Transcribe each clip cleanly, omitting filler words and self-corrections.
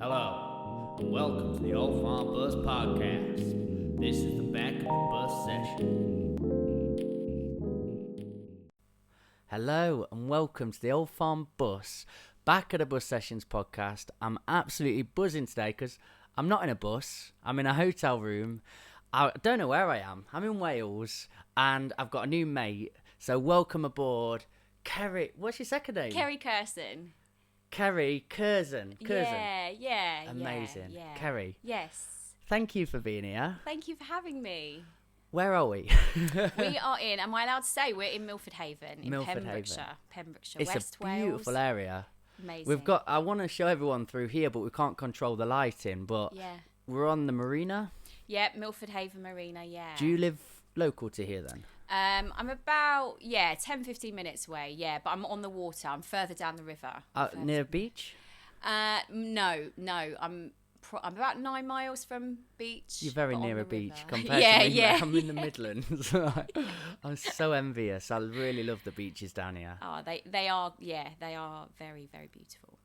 Hello, and welcome to the Old Farm Bus Podcast. This is the back of the bus session. Hello, and welcome to the Old Farm Bus, back at the Bus Sessions podcast. I'm absolutely buzzing today because I'm not in a bus, I'm in a hotel room. I don't know where I am. I'm in Wales, and I've got a new mate. So welcome aboard, Kerry. What's your second name? Kerry Curzon. Kerry Curzon. Yeah. Amazing. Yeah. Kerry. Yes. Thank you for being here. Thank you for having me. Where are we? We are in, am I allowed to say, we're in Milford Haven, in Milford Pembrokeshire. Haven. Pembrokeshire, It's West a Wales. beautiful area. Amazing. I want to show everyone through here, but we can't control the lighting. But Yeah. we're on the marina. Yeah, Milford Haven Marina, yeah. Do you live local to here then? I'm about, 10-15 minutes away, yeah, but I'm on the water. I'm further down the river. Near a beach? No, I'm about 9 miles from beach. You're very but on near the a beach river. compared Yeah, to me. yeah. I'm in the Midlands. I'm so envious. I really love the beaches down here. Oh, they are very, very beautiful.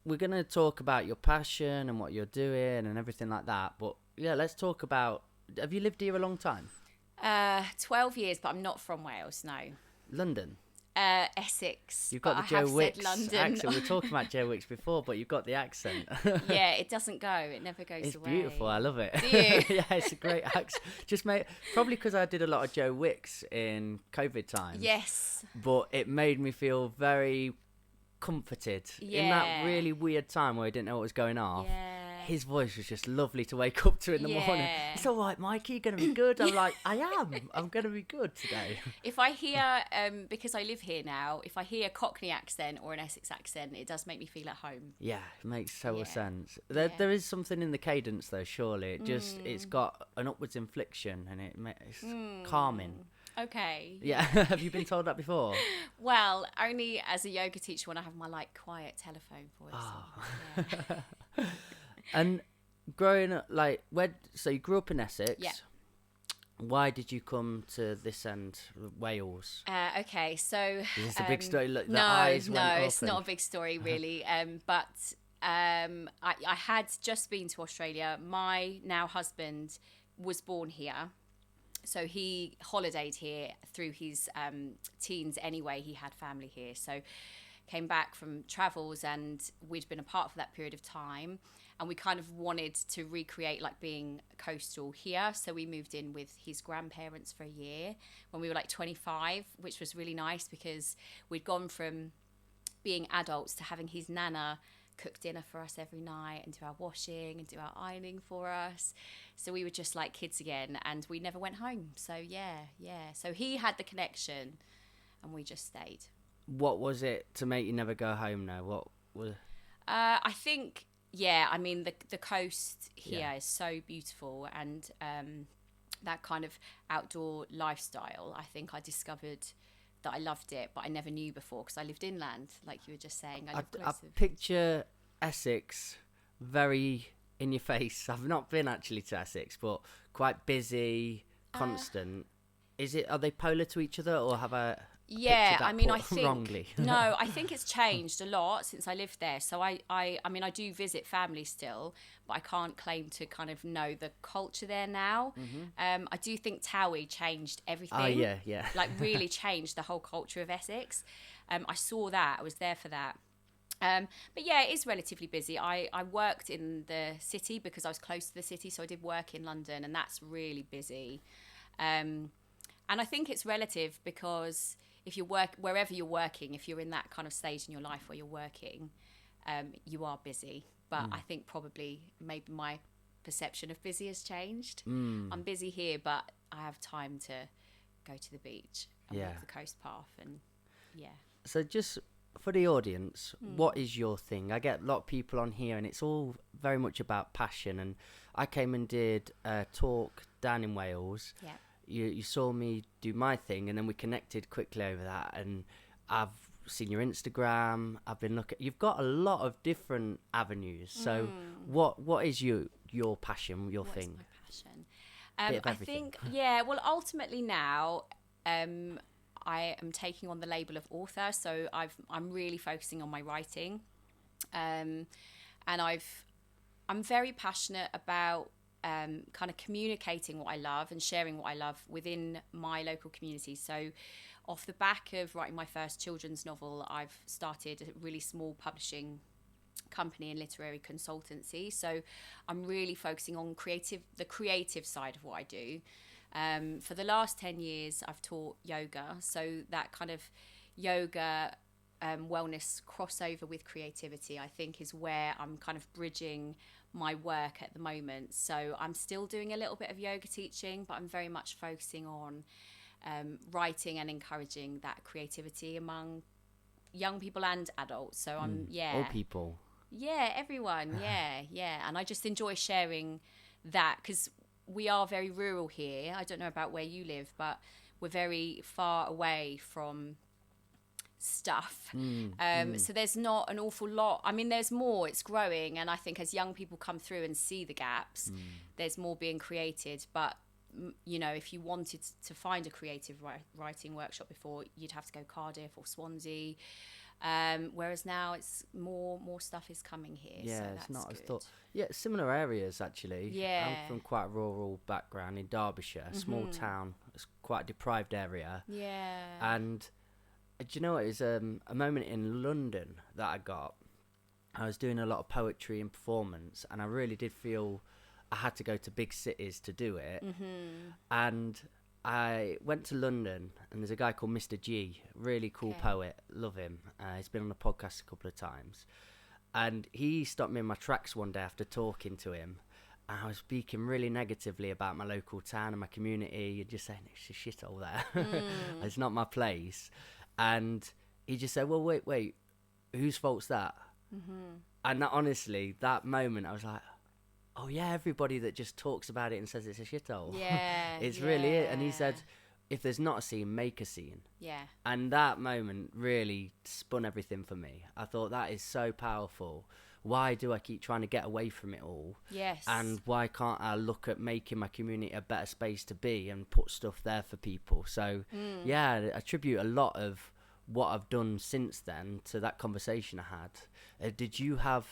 We're going to talk about your passion and what you're doing and everything like that. But yeah, let's talk about, have you lived here a long time? 12 years, but I'm not from Wales, no. London? Essex. You've got but the I Joe have Wicks said London. accent. We were talking about Joe Wicks before, but you've got the accent. Yeah, it doesn't go. It never goes It's away. beautiful. I love it. Do you? Yeah, it's a great accent. Probably because I did a lot of Joe Wicks in COVID times. Yes. But it made me feel very comforted in that Yeah. really weird time where I didn't know what was going on. Yeah. His voice was just lovely to wake up to in the morning. Yeah. It's all right, Mikey, you're going to be good. I'm like, I am. I'm going to be good today. If I hear, because I live here now, if I hear a Cockney accent or an Essex accent, it does make me feel at home. Yeah, it makes total Yeah. sense. Yeah. There is something in the cadence, though, surely. It's got an upwards inflection and it's calming. Okay. Yeah, have you been told that before? Well, only as a yoga teacher when I have my quiet telephone voice. Oh. Yeah. And growing up, so you grew up in Essex. Yeah. Why did you come to this end, Wales? Okay, so Is this a big story? Look, the no, eyes went up it's not a big story really. But I had just been to Australia. My now husband was born here, so he holidayed here through his teens. Anyway, he had family here, so came back from travels, and we'd been apart for that period of time. And we kind of wanted to recreate being coastal here. So we moved in with his grandparents for a year when we were 25, which was really nice because we'd gone from being adults to having his nana cook dinner for us every night and do our washing and do our ironing for us. So we were just like kids again, and we never went home. So yeah. So he had the connection and we just stayed. What was it to make you never go home now? What was... I think... Yeah, I mean, the coast here Yeah. is so beautiful, and that kind of outdoor lifestyle, I think I discovered that I loved it, but I never knew before because I lived inland, like you were just saying. I picture Essex very in your face. I've not been actually to Essex, but quite busy, constant. Are they polar to each other, or have I... Yeah, I mean, I think wrongly. No, I think it's changed a lot since I lived there. So I mean, I do visit family still, but I can't claim to kind of know the culture there now. Mm-hmm. I do think Towie changed everything. Oh yeah. Really changed the whole culture of Essex. I saw that. I was there for that. But yeah, it is relatively busy. I worked in the city because I was close to the city, so I did work in London, and that's really busy. And I think it's relative because if you work wherever you're working, if you're in that kind of stage in your life where you're working, you are busy. But I think probably maybe my perception of busy has changed. I'm busy here, but I have time to go to the beach and walk the coast path, and So just for the audience, what is your thing? I get a lot of people on here, and it's all very much about passion. And I came and did a talk down in Wales. Yeah. You saw me do my thing, and then we connected quickly over that. And I've seen your Instagram. I've been looking. You've got a lot of different avenues. So what is your passion? Your thing? What's my passion? I think well, ultimately now, I am taking on the label of author. So I'm really focusing on my writing, and I've I'm very passionate about kind of communicating what I love and sharing what I love within my local community. So off the back of writing my first children's novel, I've started a really small publishing company and literary consultancy. So I'm really focusing on the creative side of what I do. For the last 10 years, I've taught yoga. So that kind of yoga wellness crossover with creativity, I think, is where I'm kind of bridging my work at the moment. So I'm still doing a little bit of yoga teaching, but I'm very much focusing on writing and encouraging that creativity among young people and adults. So all people. Yeah, everyone. Yeah. And I just enjoy sharing that, because we are very rural here. I don't know about where you live, but we're very far away from stuff. So there's not an awful lot. I mean, there's more, it's growing. And I think as young people come through and see the gaps, there's more being created. But, you know, if you wanted to find a creative writing workshop before, you'd have to go Cardiff or Swansea. Whereas now it's more stuff is coming here. Yeah, so it's that's not good. as thought. Yeah, similar areas actually. Yeah. I'm from quite a rural background in Derbyshire, small town. It's quite a deprived area. Yeah. And do you know what? It was a moment in London that I got. I was doing a lot of poetry and performance, and I really did feel I had to go to big cities to do it. And I went to London, and there's a guy called Mr. G, really cool poet, love him. He's been on the podcast a couple of times. And he stopped me in my tracks one day after talking to him. And I was speaking really negatively about my local town and my community, and just saying, it's a shithole there. It's not my place. And he just said, well, wait, whose fault's that? And that, honestly, that moment, I was like, oh yeah, everybody that just talks about it and says it's a shithole. Yeah. It's really it. And he said, if there's not a scene, make a scene. Yeah. And that moment really spun everything for me. I thought, that is so powerful. Why do I keep trying to get away from it all? Yes. And why can't I look at making my community a better space to be and put stuff there for people? So yeah, I attribute a lot of what I've done since then to that conversation I had. Did you have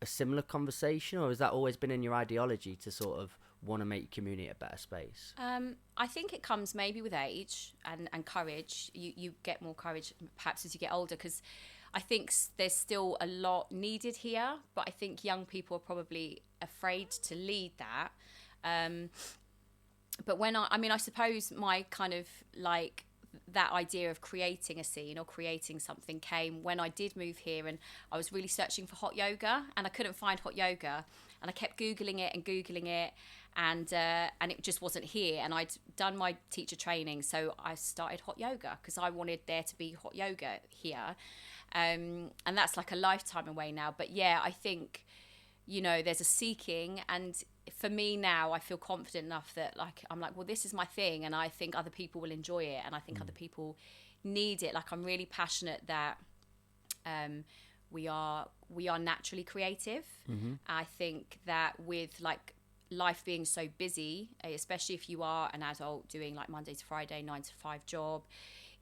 a similar conversation, or has that always been in your ideology to sort of want to make your community a better space? I think it comes maybe with age and courage. You get more courage perhaps as you get older, because I think there's still a lot needed here, but I think young people are probably afraid to lead that. But when I suppose my kind of like that idea of creating a scene or creating something came when I did move here, and I was really searching for hot yoga, and I couldn't find hot yoga, and I kept Googling it, and it just wasn't here. And I'd done my teacher training, so I started hot yoga because I wanted there to be hot yoga here. And that's like a lifetime away now. But yeah, I think, you know, there's a seeking, and for me now, I feel confident enough that I'm like, well, this is my thing, and I think other people will enjoy it, and I think other people need it. Like, I'm really passionate that we are naturally creative. I think that with like life being so busy, especially if you are an adult doing like Monday to Friday 9 to 5 job,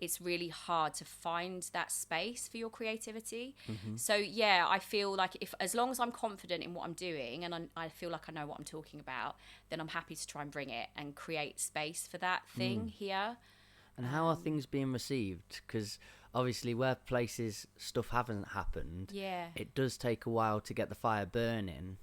it's really hard to find that space for your creativity. So yeah, I feel like as long as I'm confident in what I'm doing, and I feel like I know what I'm talking about, then I'm happy to try and bring it and create space for that thing here. And how are things being received? Because obviously where stuff hasn't happened, it does take a while to get the fire burning.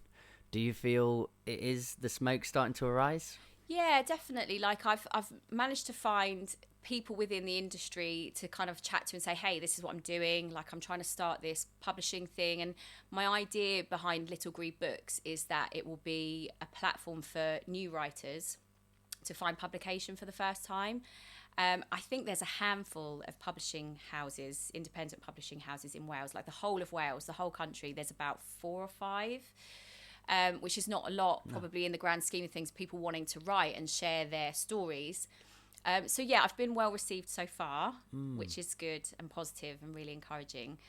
Do you feel the smoke starting to arise? Yeah, definitely. Like I've managed to find people within the industry to kind of chat to and say, hey, this is what I'm doing. Like, I'm trying to start this publishing thing. And my idea behind Little Green Books is that it will be a platform for new writers to find publication for the first time. I think there's a handful of publishing houses, independent publishing houses in Wales, like the whole of Wales, the whole country. There's about 4 or 5. Which is not a lot, probably, in the grand scheme of things, people wanting to write and share their stories. So yeah, I've been well received so far, which is good and positive and really encouraging.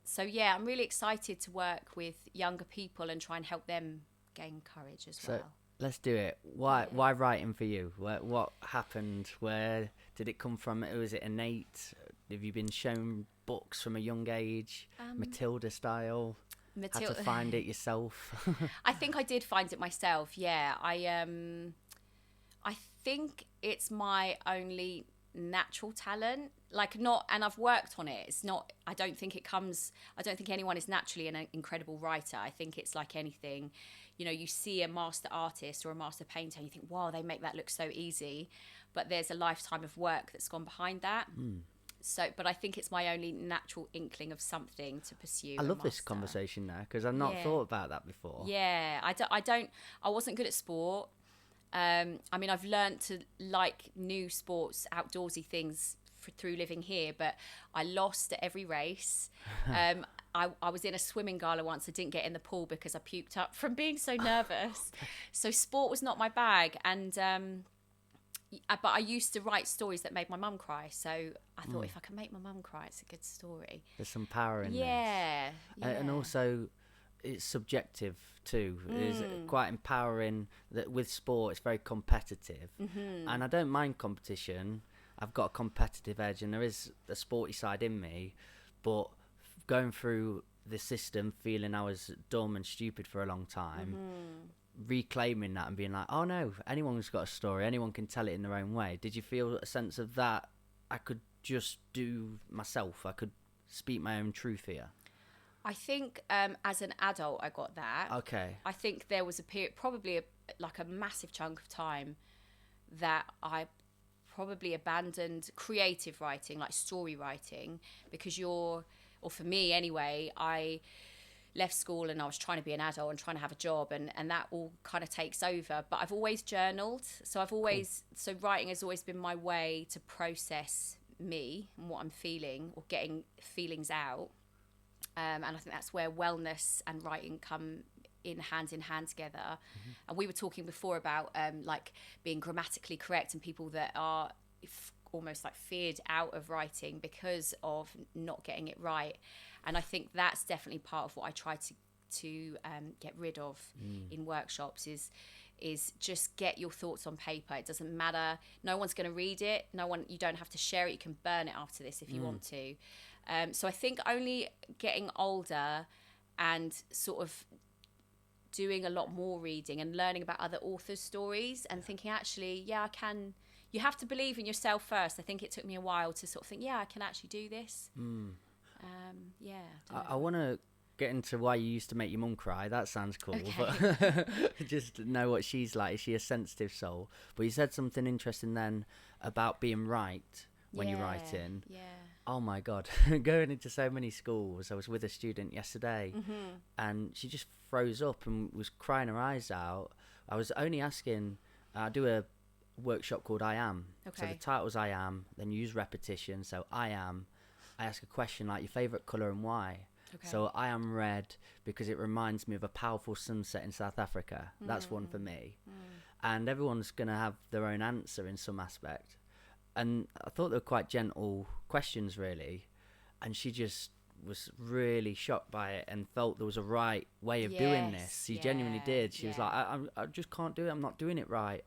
So yeah, I'm really excited to work with younger people and try and help them gain courage as well. Let's do it. Why writing for you? What happened? Where did it come from? Was it innate? Have you been shown books from a young age, Matilda style? Had to find it yourself? I think I did find it myself. Yeah, I think it's my only natural talent. Like not, and I've worked on it. It's not. I don't think anyone is naturally an incredible writer. I think it's like anything. You know, you see a master artist or a master painter, and you think, wow, they make that look so easy. But there's a lifetime of work that's gone behind that. So, but I think it's my only natural inkling of something to pursue. I love this conversation now because I've not thought about that before. Yeah, I wasn't good at sport. I mean, I've learned to like new sports, outdoorsy things through living here, but I lost at every race. I was in a swimming gala once. I didn't get in the pool because I puked up from being so nervous. So sport was not my bag. And but I used to write stories that made my mum cry. So I thought if I can make my mum cry, it's a good story. There's some power in this. Yeah. And also it's subjective too. It's quite empowering that with sport it's very competitive. And I don't mind competition. I've got a competitive edge and there is a sporty side in me, but going through the system feeling I was dumb and stupid for a long time, reclaiming that and being like, oh no, anyone's got a story, anyone can tell it in their own way. Did you feel a sense of that I could just do myself, I could speak my own truth here? I think as an adult I got that. Okay. I think there was a period, probably like a massive chunk of time, that I probably abandoned creative writing, like story writing, because or for me anyway, I left school and I was trying to be an adult and trying to have a job, and that all kind of takes over. But I've always journaled, so so writing has always been my way to process me and what I'm feeling, or getting feelings out. And I think that's where wellness and writing come in hand together. And we were talking before about like being grammatically correct, and people that are almost like feared out of writing because of not getting it right. And I think that's definitely part of what I try to get rid of in workshops is just get your thoughts on paper. It doesn't matter. No one's going to read it. You don't have to share it. You can burn it after this if you want to. So I think only getting older and sort of doing a lot more reading and learning about other authors' stories and thinking, actually, I can. You have to believe in yourself first. I think it took me a while to sort of think, I can actually do this. I want to get into why you used to make your mum cry. That sounds cool. Okay. But just know what she's like. Is she a sensitive soul? But you said something interesting then about being right when you're writing. Yeah. Oh my God, going into so many schools. I was with a student yesterday and she just froze up and was crying her eyes out. I was only asking, I do a workshop called I Am. Okay. So the title's I Am, then you use repetition. So I am, I ask a question like your favourite colour and why. Okay. So I am red because it reminds me of a powerful sunset in South Africa. That's one for me. And everyone's going to have their own answer in some aspect. And I thought they were quite gentle questions, really. And she just was really shocked by it and felt there was a right way of doing this. She genuinely did. She was like, I just can't do it. I'm not doing it right.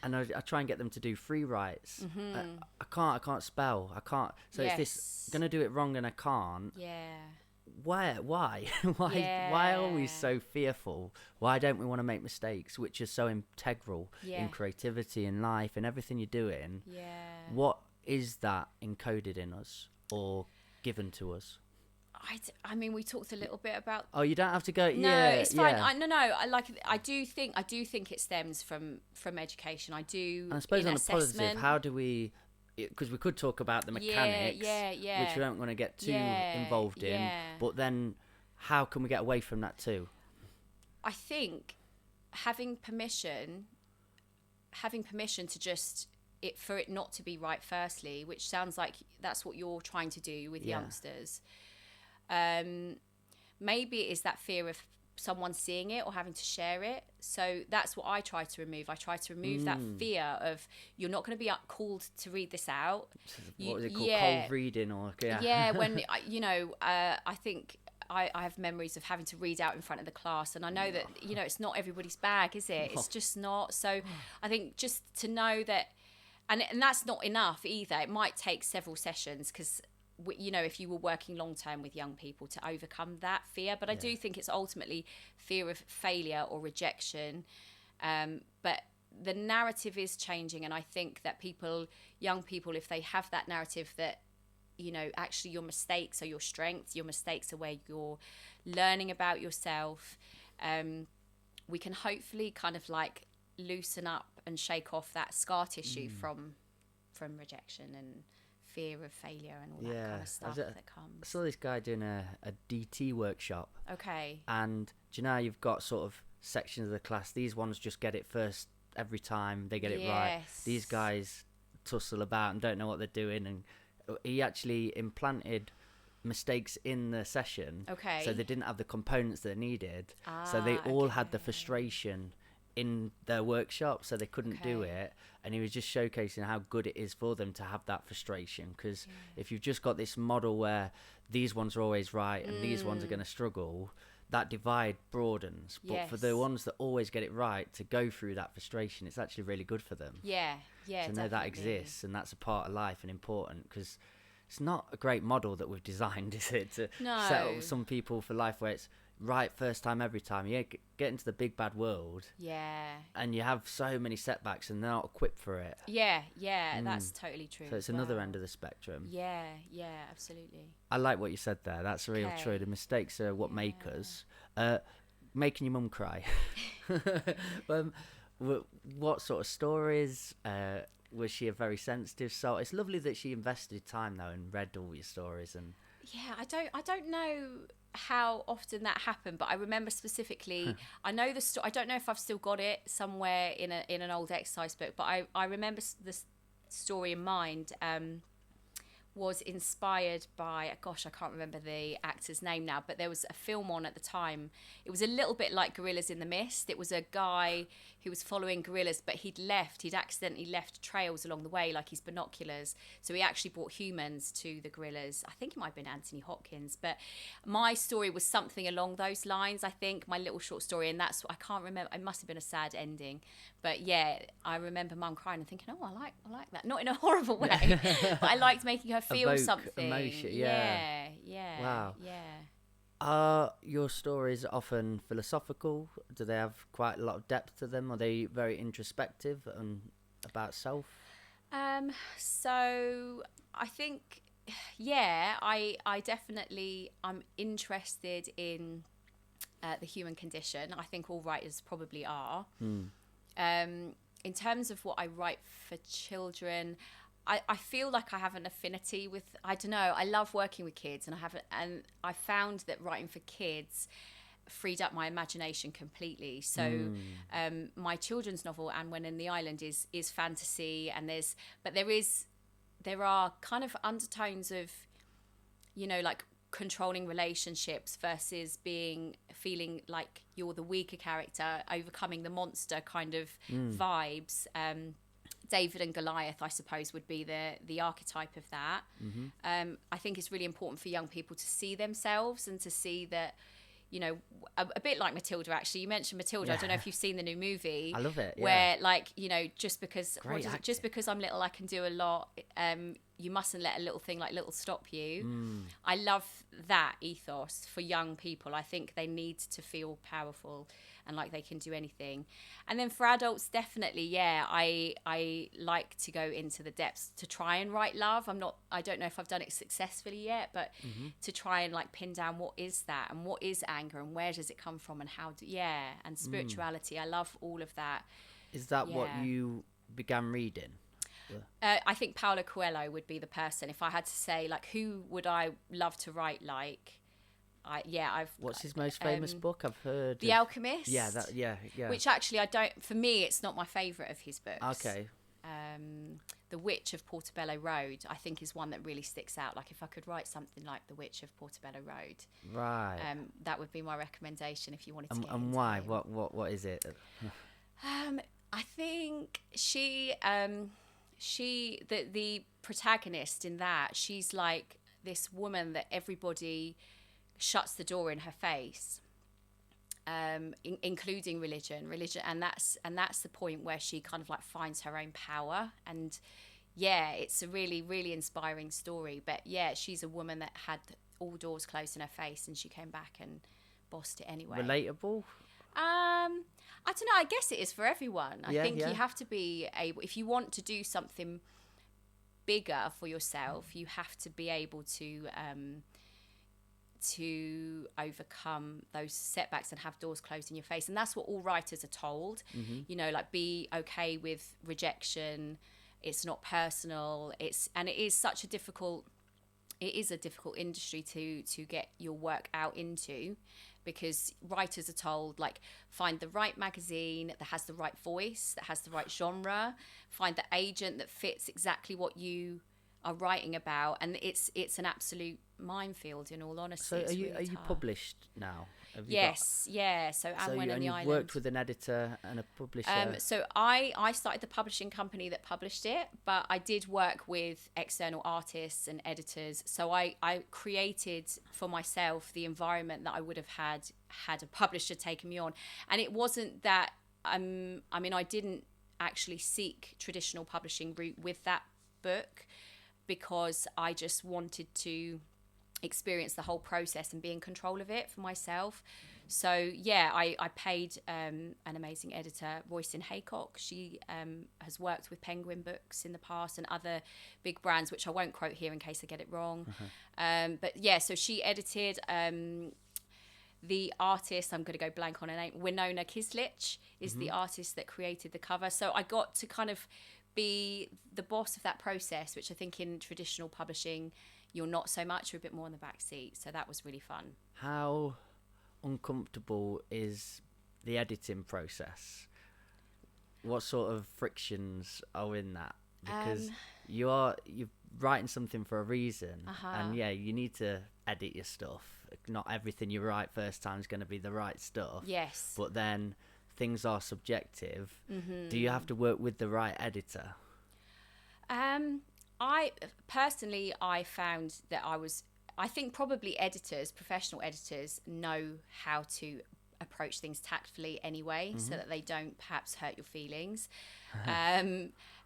And I try and get them to do free writes. I can't spell. I can't. So it's this, going to do it wrong and I can't. Why? Why are we so fearful? Why don't we want to make mistakes, which is so integral in creativity and life and everything you're doing? What is that encoded in us or given to us? I mean, we talked a little bit about. Oh, you don't have to go. No, it's fine. I do think it stems from education. I do. And I suppose on a assessment. positive, how do we? Because we could talk about the mechanics, which we don't want to get too involved in. But then, how can we get away from that too? I think having permission to just for it not to be right firstly, which sounds like that's what you're trying to do with youngsters. Maybe it is that fear of someone seeing it or having to share it. So that's what I try to remove. I try to remove that fear of you're not going to be called to read this out. What was it called? Cold reading or when I think I have memories of having to read out in front of the class, and I know that it's not everybody's bag, is it? It's just not. So I think just to know that, and that's not enough either. It might take several sessions because you know, if you were working long term with young people, to overcome that fear. But I do think it's ultimately fear of failure or rejection. But the narrative is changing, and I think that young people, if they have that narrative that, you know, actually your mistakes are your strengths, your mistakes are where you're learning about yourself, we can hopefully kind of like loosen up and shake off that scar tissue from rejection and fear of failure and all that kind of stuff that comes. I saw this guy doing a DT workshop. Okay. And do you know how you've got sort of sections of the class? These ones just get it first every time. They get it right. These guys tussle about and don't know what they're doing. And he actually implanted mistakes in the session. Okay. So they didn't have the components they needed. So they all had the frustration in their workshop, so they couldn't do it. And he was just showcasing how good it is for them to have that frustration, because if you've just got this model where these ones are always right and these ones are going to struggle, that divide broadens. But for the ones that always get it right, to go through that frustration, it's actually really good for them. To know that exists, and that's a part of life and important, because it's not a great model that we've designed, is it, to set up some people for life where it's right first time every time. Get into the big bad world, and you have so many setbacks and they're not equipped for it. That's totally true. So it's another end of the spectrum. Absolutely. I like what you said there. That's real true. The mistakes are what make us. Making your mum cry. What sort of stories? Was she a very sensitive soul? It's lovely that she invested time though and read all your stories. And I don't know how often that happened, but I remember specifically. I know the story. I don't know if I've still got it somewhere in an old exercise book, but I remember the story in mind. Was inspired by, gosh, I can't remember the actor's name now, but there was a film on at the time. It was a little bit like Gorillas in the Mist. It was a guy who was following gorillas, but he'd accidentally left trails along the way, like his binoculars. So he actually brought humans to the gorillas. I think it might have been Anthony Hopkins, but my story was something along those lines, I think, my little short story, and that's, I can't remember, it must have been a sad ending. But yeah, I remember Mum crying and thinking, oh, I like that. Not in a horrible way, but I liked making her feel Evoke something. Emotion, Wow. Are your stories often philosophical? Do they have quite a lot of depth to them? Are they very introspective and about self? So I think, I definitely, I'm interested in the human condition. I think all writers probably are. In terms of what I write for children, I feel like I have an affinity with, I don't know, I love working with kids, and I found that writing for kids freed up my imagination completely. So my children's novel, And When in the Island, is fantasy, and there are kind of undertones of, you know, like controlling relationships versus feeling like you're the weaker character, overcoming the monster kind of vibes. David and Goliath, I suppose, would be the archetype of that. I think it's really important for young people to see themselves and to see that, you know, a bit like Matilda, actually. You mentioned Matilda. I don't know if you've seen the new movie. I love it. Where, like, you know, just because I'm little, I can do a lot. You mustn't let a little thing like little stop you. I love that ethos for young people. I think they need to feel powerful and like they can do anything. And then for adults, definitely, I like to go into the depths to try and write love. I don't know if I've done it successfully yet, but to try and like pin down what is that and what is anger and where does it come from and and spirituality. I love all of that. Is that what you began reading? I think Paulo Coelho would be the person. If I had to say, like, who would I love to write like? What's his most famous book? I've heard The Alchemist. Yeah. Which actually for me, it's not my favourite of his books. Okay. The Witch of Portobello Road, I think, is one that really sticks out. Like, if I could write something like The Witch of Portobello Road, right? That would be my recommendation if you wanted to. And why? What is it? I think the protagonist in that, she's like this woman that everybody shuts the door in her face, including religion, and that's the point where she kind of like finds her own power. And yeah, it's a really, really inspiring story. But yeah, she's a woman that had all doors closed in her face, and she came back and bossed it anyway. Relatable? I don't know. I guess it is for everyone. I think yeah. you have to be able, if you want to do something bigger for yourself, you have to be able to overcome those setbacks and have doors closed in your face. And that's what all writers are told. You know, like, be okay with rejection. It's not personal. It is such a difficult industry to get your work out into, because writers are told, like, find the right magazine that has the right voice, that has the right genre, find the agent that fits exactly what you are writing about, and it's an absolute minefield, in all honesty. So It's are you really are you tough. published now? Have you Yes, yeah. So got, Anne so Wen you, and and the you've Island. worked with an editor and a publisher. So I started the publishing company that published it, but I did work with external artists and editors. So I created for myself the environment that I would have had a publisher taken me on. And it wasn't that, I mean, I didn't actually seek traditional publishing route with that book, because I just wanted to experience the whole process and be in control of it for myself. So yeah, I paid an amazing editor, Royce Haycock. She has worked with Penguin Books in the past and other big brands, which I won't quote here in case I get it wrong. But yeah, so she edited the artist, I'm going to go blank on her name, Winona Kislich is the artist that created the cover. So I got to kind of be the boss of that process, which I think in traditional publishing you're not so much, you're a bit more in the back seat. So that was really fun. How uncomfortable is the editing process? What sort of frictions are in that? Because you're writing something for a reason, and yeah, you need to edit your stuff. Not everything you write first time is going to be the right stuff. Yes. But then things are subjective. Do you have to work with the right editor? I personally, I found that I think probably professional editors know how to approach things tactfully anyway, so that they don't perhaps hurt your feelings.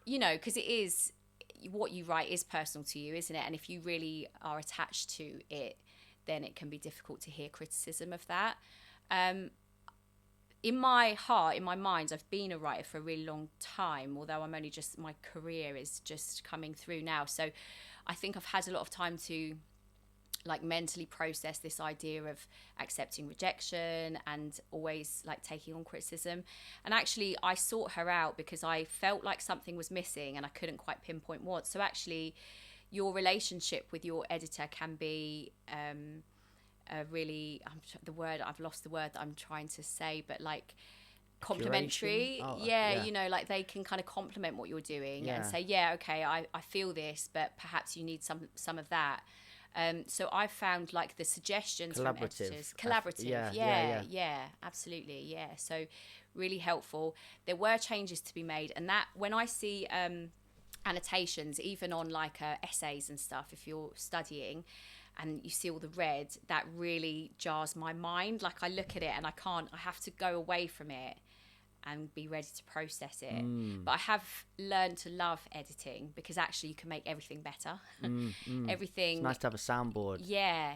You know, because it is, what you write is personal to you, isn't it? And if you really are attached to it, then it can be difficult to hear criticism of that. In my heart, in my mind, I've been a writer for a really long time, although my career is just coming through now. So I think I've had a lot of time to, like, mentally process this idea of accepting rejection and always, like, taking on criticism. And actually I sought her out because I felt like something was missing and I couldn't quite pinpoint what. So actually your relationship with your editor can be a really, I've lost the word that I'm trying to say, but like complimentary. Yeah, you know, like they can kind of compliment what you're doing and say, yeah, okay, I feel this, but perhaps you need some of that. So I found, like, the suggestions from editors, collaborative, yeah, absolutely, yeah. So really helpful. There were changes to be made, and that when I see annotations, even on like essays and stuff, if you're studying and you see all the red, that really jars my mind. Like, I look at it and I have to go away from it and be ready to process it. But I have learned to love editing because actually you can make everything better. Everything. It's nice to have a soundboard. Yeah.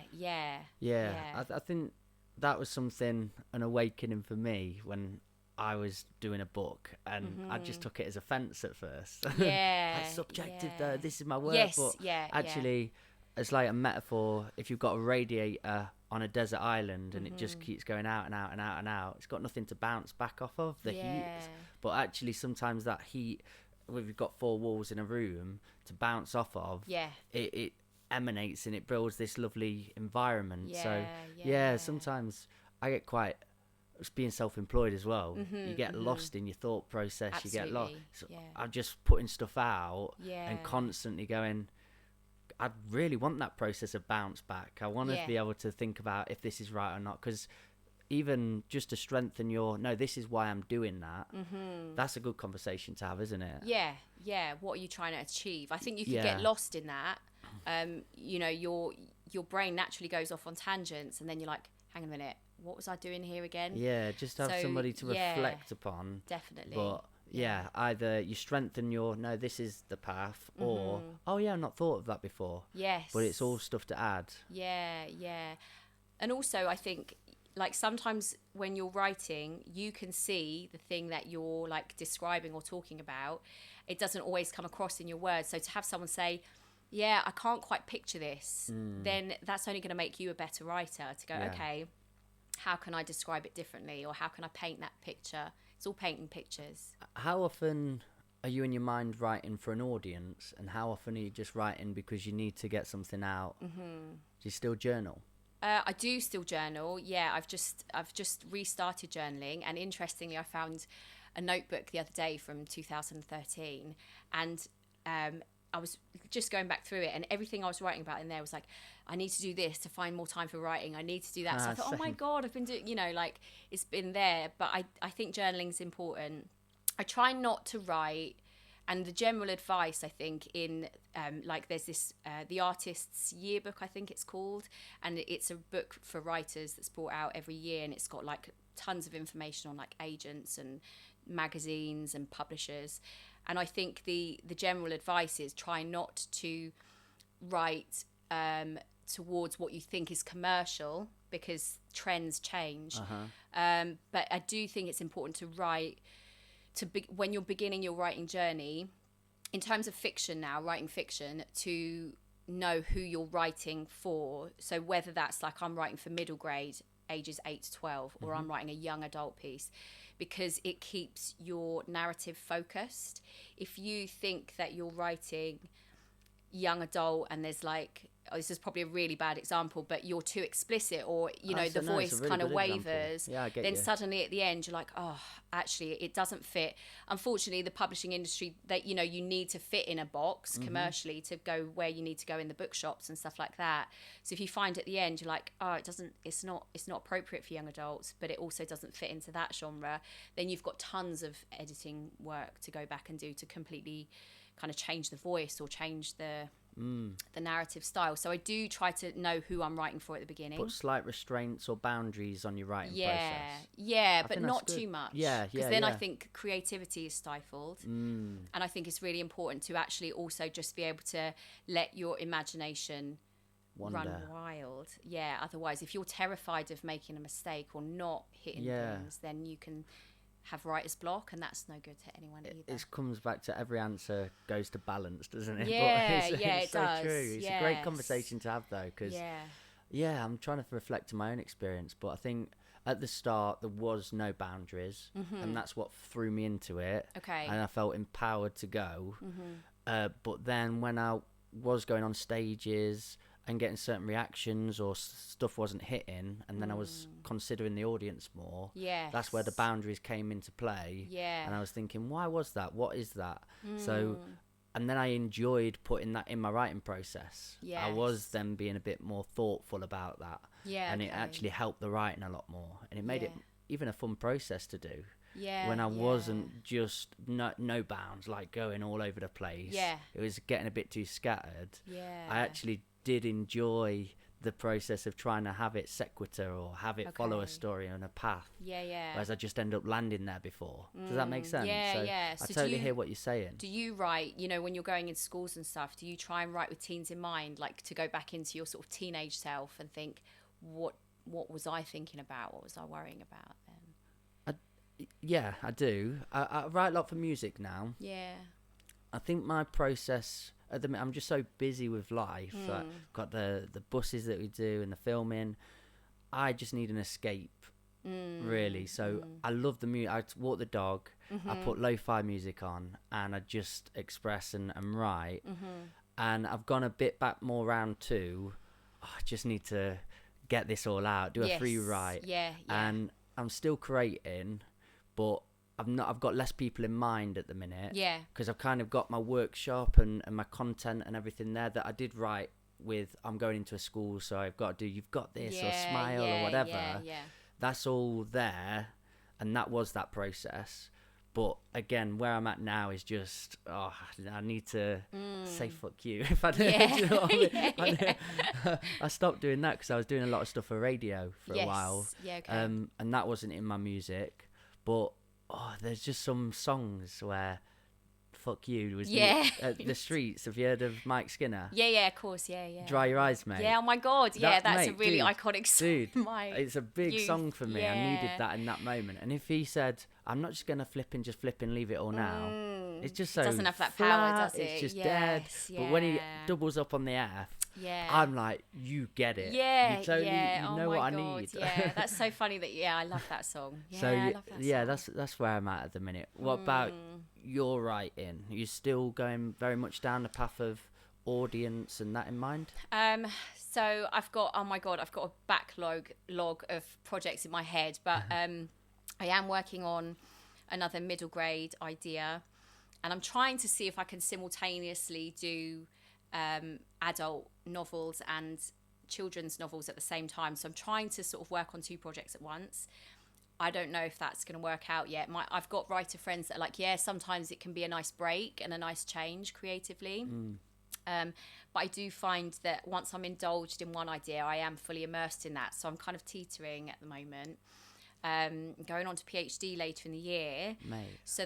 I think that was an awakening for me when I was doing a book, and I just took it as offence at first. Yeah. Like, subjective though, this is my work. Yes, but yeah. actually it's like a metaphor. If you've got a radiator on a desert island and it just keeps going out and out and out and out, it's got nothing to bounce back off of, the heat. But actually sometimes that heat, when you've got four walls in a room to bounce off of, it emanates and it builds this lovely environment. Sometimes I get quite, being self-employed as well, you get lost in your thought process. Absolutely. You get lost. So I'm just putting stuff out and constantly going, I really want that process of bounce back. I want to be able to think about if this is right or not, because even just to strengthen no, this is why I'm doing that. That's a good conversation to have, isn't it? Yeah. What are you trying to achieve? I think you can get lost in that. You know, your brain naturally goes off on tangents, and then you're like, hang on a minute, what was I doing here again? Yeah, just have somebody to reflect upon. Definitely. But Yeah, either you strengthen your, no, this is the path, or, oh yeah, I've not thought of that before. Yes. But it's all stuff to add. Yeah, yeah. And also, I think, like, sometimes when you're writing, you can see the thing that you're, like, describing or talking about. It doesn't always come across in your words. So to have someone say, yeah, I can't quite picture this, then that's only going to make you a better writer, to go, okay, how can I describe it differently, or how can I paint that picture? It's all painting pictures. How often are you in your mind writing for an audience, and how often are you just writing because you need to get something out? Do you still journal? I do still journal. Yeah, I've just restarted journaling, and interestingly, I found a notebook the other day from 2013, and I was just going back through it, and everything I was writing about in there was like, I need to do this to find more time for writing. I need to do that. So I thought, oh my God, I've been doing, like, it's been there. But I think journaling's important. I try not to write. And the general advice, I think, in like, there's this the Artist's Yearbook, I think it's called, and it's a book for writers that's brought out every year, and it's got like tons of information on like agents and magazines and publishers. And I think the general advice is try not to write towards what you think is commercial, because trends change. But I do think it's important to write when you're beginning your writing journey, in terms of fiction now, writing fiction, to know who you're writing for. So whether that's like, I'm writing for middle grade, ages 8 to 12, or I'm writing a young adult piece, because it keeps your narrative focused. If you think that you're writing young adult and there's like, this is probably a really bad example, but you're too explicit, or the voice really kind of wavers, then suddenly at the end you're like, oh, actually it doesn't fit. Unfortunately, the publishing industry, that you need to fit in a box commercially to go where you need to go in the bookshops and stuff like that. So if you find at the end you're like, oh, it's not appropriate for young adults, but it also doesn't fit into that genre, then you've got tons of editing work to go back and do to completely kind of change the voice or change the narrative style. So I do try to know who I'm writing for at the beginning. Put slight restraints or boundaries on your writing process. Yeah, but not too much. Because then I think creativity is stifled. And I think it's really important to actually also just be able to let your imagination run wild. Yeah, otherwise, if you're terrified of making a mistake or not hitting things, then you can have writer's block, and that's no good to anyone either. It comes back to every answer goes to balance, doesn't it? Yeah, it's it so does. True. It's a great conversation to have, though, because I'm trying to reflect on my own experience, but I think at the start there was no boundaries, and that's what threw me into it. Okay. And I felt empowered to go. But then when I was going on stages and getting certain reactions, or stuff wasn't hitting, and then I was considering the audience more. That's where the boundaries came into play. And I was thinking, why was that? What is that? So, and then I enjoyed putting that in my writing process. I was then being a bit more thoughtful about that. And it actually helped the writing a lot more, and it made it even a fun process to do. When I wasn't just no bounds, like going all over the place. It was getting a bit too scattered. I actually did enjoy the process of trying to have it sequitur, or have it follow a story on a path. Whereas I just end up landing there before. Does that make sense? So I totally hear what you're saying. Do you write, when you're going into schools and stuff, do you try and write with teens in mind, like to go back into your sort of teenage self and think, what was I thinking about? What was I worrying about then? Yeah, I do. I write a lot for music now. I think my process at the minute, I'm just so busy with life. Like, got the buses that we do and the filming. I just need an escape, really. So I love the music. I walk the dog. I put lo-fi music on, and I just express and write. And I've gone a bit back more round to, I just need to get this all out, do a free write. And I'm still creating, but I've got less people in mind at the minute. Because I've kind of got my workshop and my content and everything there that I did write with. I'm going into a school, so I've got to do You've Got This or Smile or whatever. That's all there, and that was that process. But again, where I'm at now is just, I need to say fuck you. If I don't, you know what I mean? I stopped doing that because I was doing a lot of stuff for radio for a while. And that wasn't in my music. But there's just some songs where "fuck you" was the streets. Have you heard of Mike Skinner? Yeah, of course, yeah. Dry Your Eyes, Mate. Yeah, oh my God, that's mate, a really dude, iconic song. Dude, It's a big song for me. I needed that in that moment. And if he said, "I'm not just gonna flip and leave it all now," it's just so it doesn't have that flat, power, does it? It's just dead. Yeah. But when he doubles up on the F, I'm like, you get it. Yeah, you totally, you know what God, I need. Yeah, that's so funny that. I love that song. Yeah, So I love that song. that's where I'm at the minute. What about your writing? Are you still going very much down the path of audience and that in mind? So I've got a backlog of projects in my head, but I am working on another middle grade idea, and I'm trying to see if I can simultaneously do adult novels and children's novels at the same time. So I'm trying to sort of work on 2 projects at once. I don't know if that's going to work out yet. I've got writer friends that are like, sometimes it can be a nice break and a nice change creatively. But I do find that once I'm indulged in one idea, I am fully immersed in that. So I'm kind of teetering at the moment. Going on to PhD later in the year. Mate. So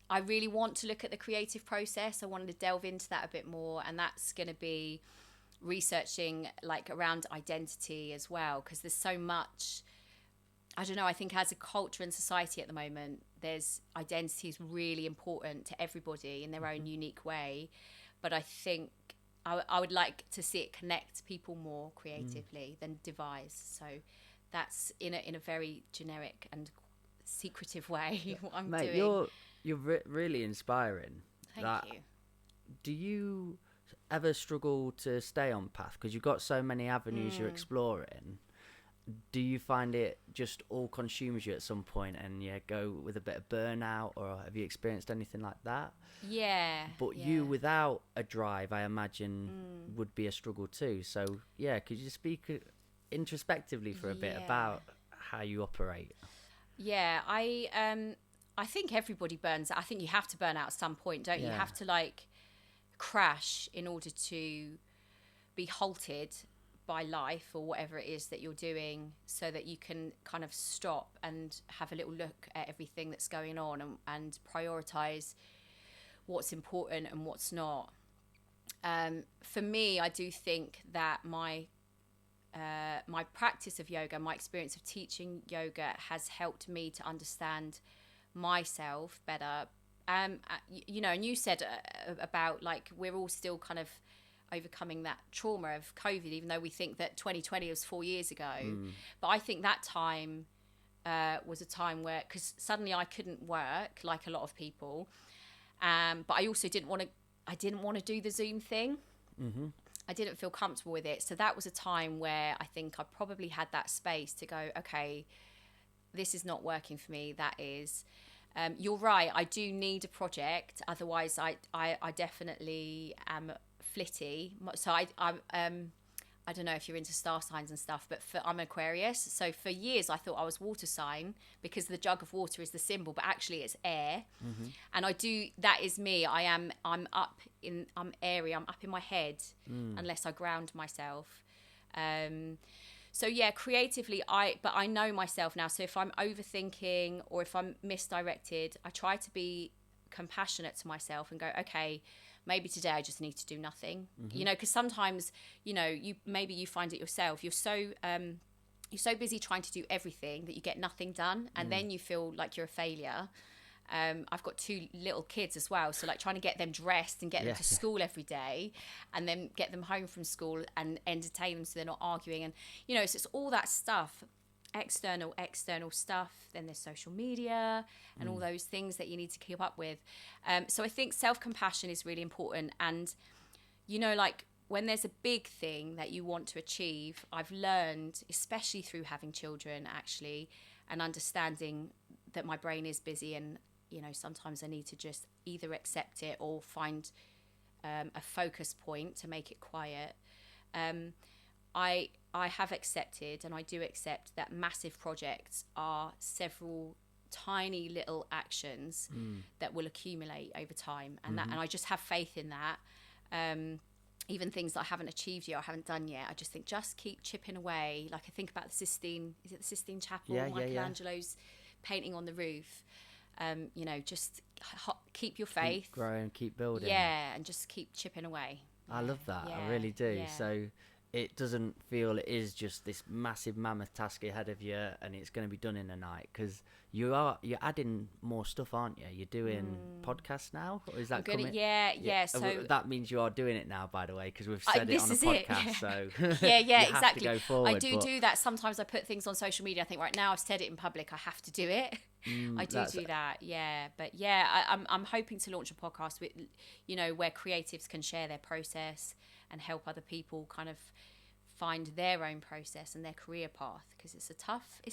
I really want to look at the creative process. I wanted to delve into that a bit more. And that's going to be researching like around identity as well. Because there's so much... I don't know, I think as a culture and society at the moment, identity is really important to everybody in their own unique way. But I think I would like to see it connect people more creatively than devise. So that's in a very generic and secretive way what I'm Mate, doing. you're really inspiring. Thank you. Do you ever struggle to stay on path? Because you've got so many avenues you're exploring. Do you find it just all consumes you at some point and go with a bit of burnout, or have you experienced anything like that? Yeah. But you without a drive, I imagine, would be a struggle too. So could you speak introspectively for a bit about how you operate? Yeah, I think everybody burns out. I think you have to burn out at some point, don't you? You have to like crash in order to be halted by life or whatever it is that you're doing, so that you can kind of stop and have a little look at everything that's going on and prioritize what's important and what's not. For me, I do think that my practice of yoga, my experience of teaching yoga, has helped me to understand myself better. And you said about like we're all still kind of overcoming that trauma of COVID, even though we think that 2020 was 4 years ago. But I think that time was a time where, because suddenly I couldn't work like a lot of people, but I also didn't want to do the Zoom thing. I didn't feel comfortable with it. So that was a time where I think I probably had that space to go, okay, this is not working for me. That is. You're right, I do need a project, otherwise I definitely am flitty. So I don't know if you're into star signs and stuff, but I'm Aquarius. So for years I thought I was water sign because the jug of water is the symbol, but actually it's air. And that is me. I'm airy. I'm up in my head unless I ground myself. So creatively, I know myself now. So if I'm overthinking or if I'm misdirected, I try to be compassionate to myself and go, okay, maybe today I just need to do nothing. Because sometimes, you find it yourself. You're so busy trying to do everything that you get nothing done, and then you feel like you're a failure. I've got 2 little kids as well, so like trying to get them dressed and get them to school every day, and then get them home from school and entertain them so they're not arguing, and so it's all that stuff, external stuff. Then there's social media and all those things that you need to keep up with. So I think self-compassion is really important, and like when there's a big thing that you want to achieve, I've learned, especially through having children actually, and understanding that my brain is busy, and sometimes I need to just either accept it or find a focus point to make it quiet. I have accepted, and I do accept, that massive projects are several tiny little actions that will accumulate over time, and and I just have faith in that. Even things that I haven't achieved yet or haven't done yet, I just think just keep chipping away. Like I think about the Sistine Chapel, Michelangelo's painting on the roof. just keep your faith, keep growing, keep building. Yeah, and just keep chipping away. I love that. Yeah, I really do. yeah. So it doesn't feel it is just this massive mammoth task ahead of you and it's going to be done in a night, because you're adding more stuff, aren't you? You're doing podcasts now, or is that coming? Yeah. So that means you are doing it now, by the way, because we've said it on the podcast. So yeah, you have exactly. to go forward, I do that. Sometimes I put things on social media. I think right now I've said it in public, I have to do it. I do that. Yeah, but I'm hoping to launch a podcast with, where creatives can share their process and help other people kind of find their own process and their career path, because it's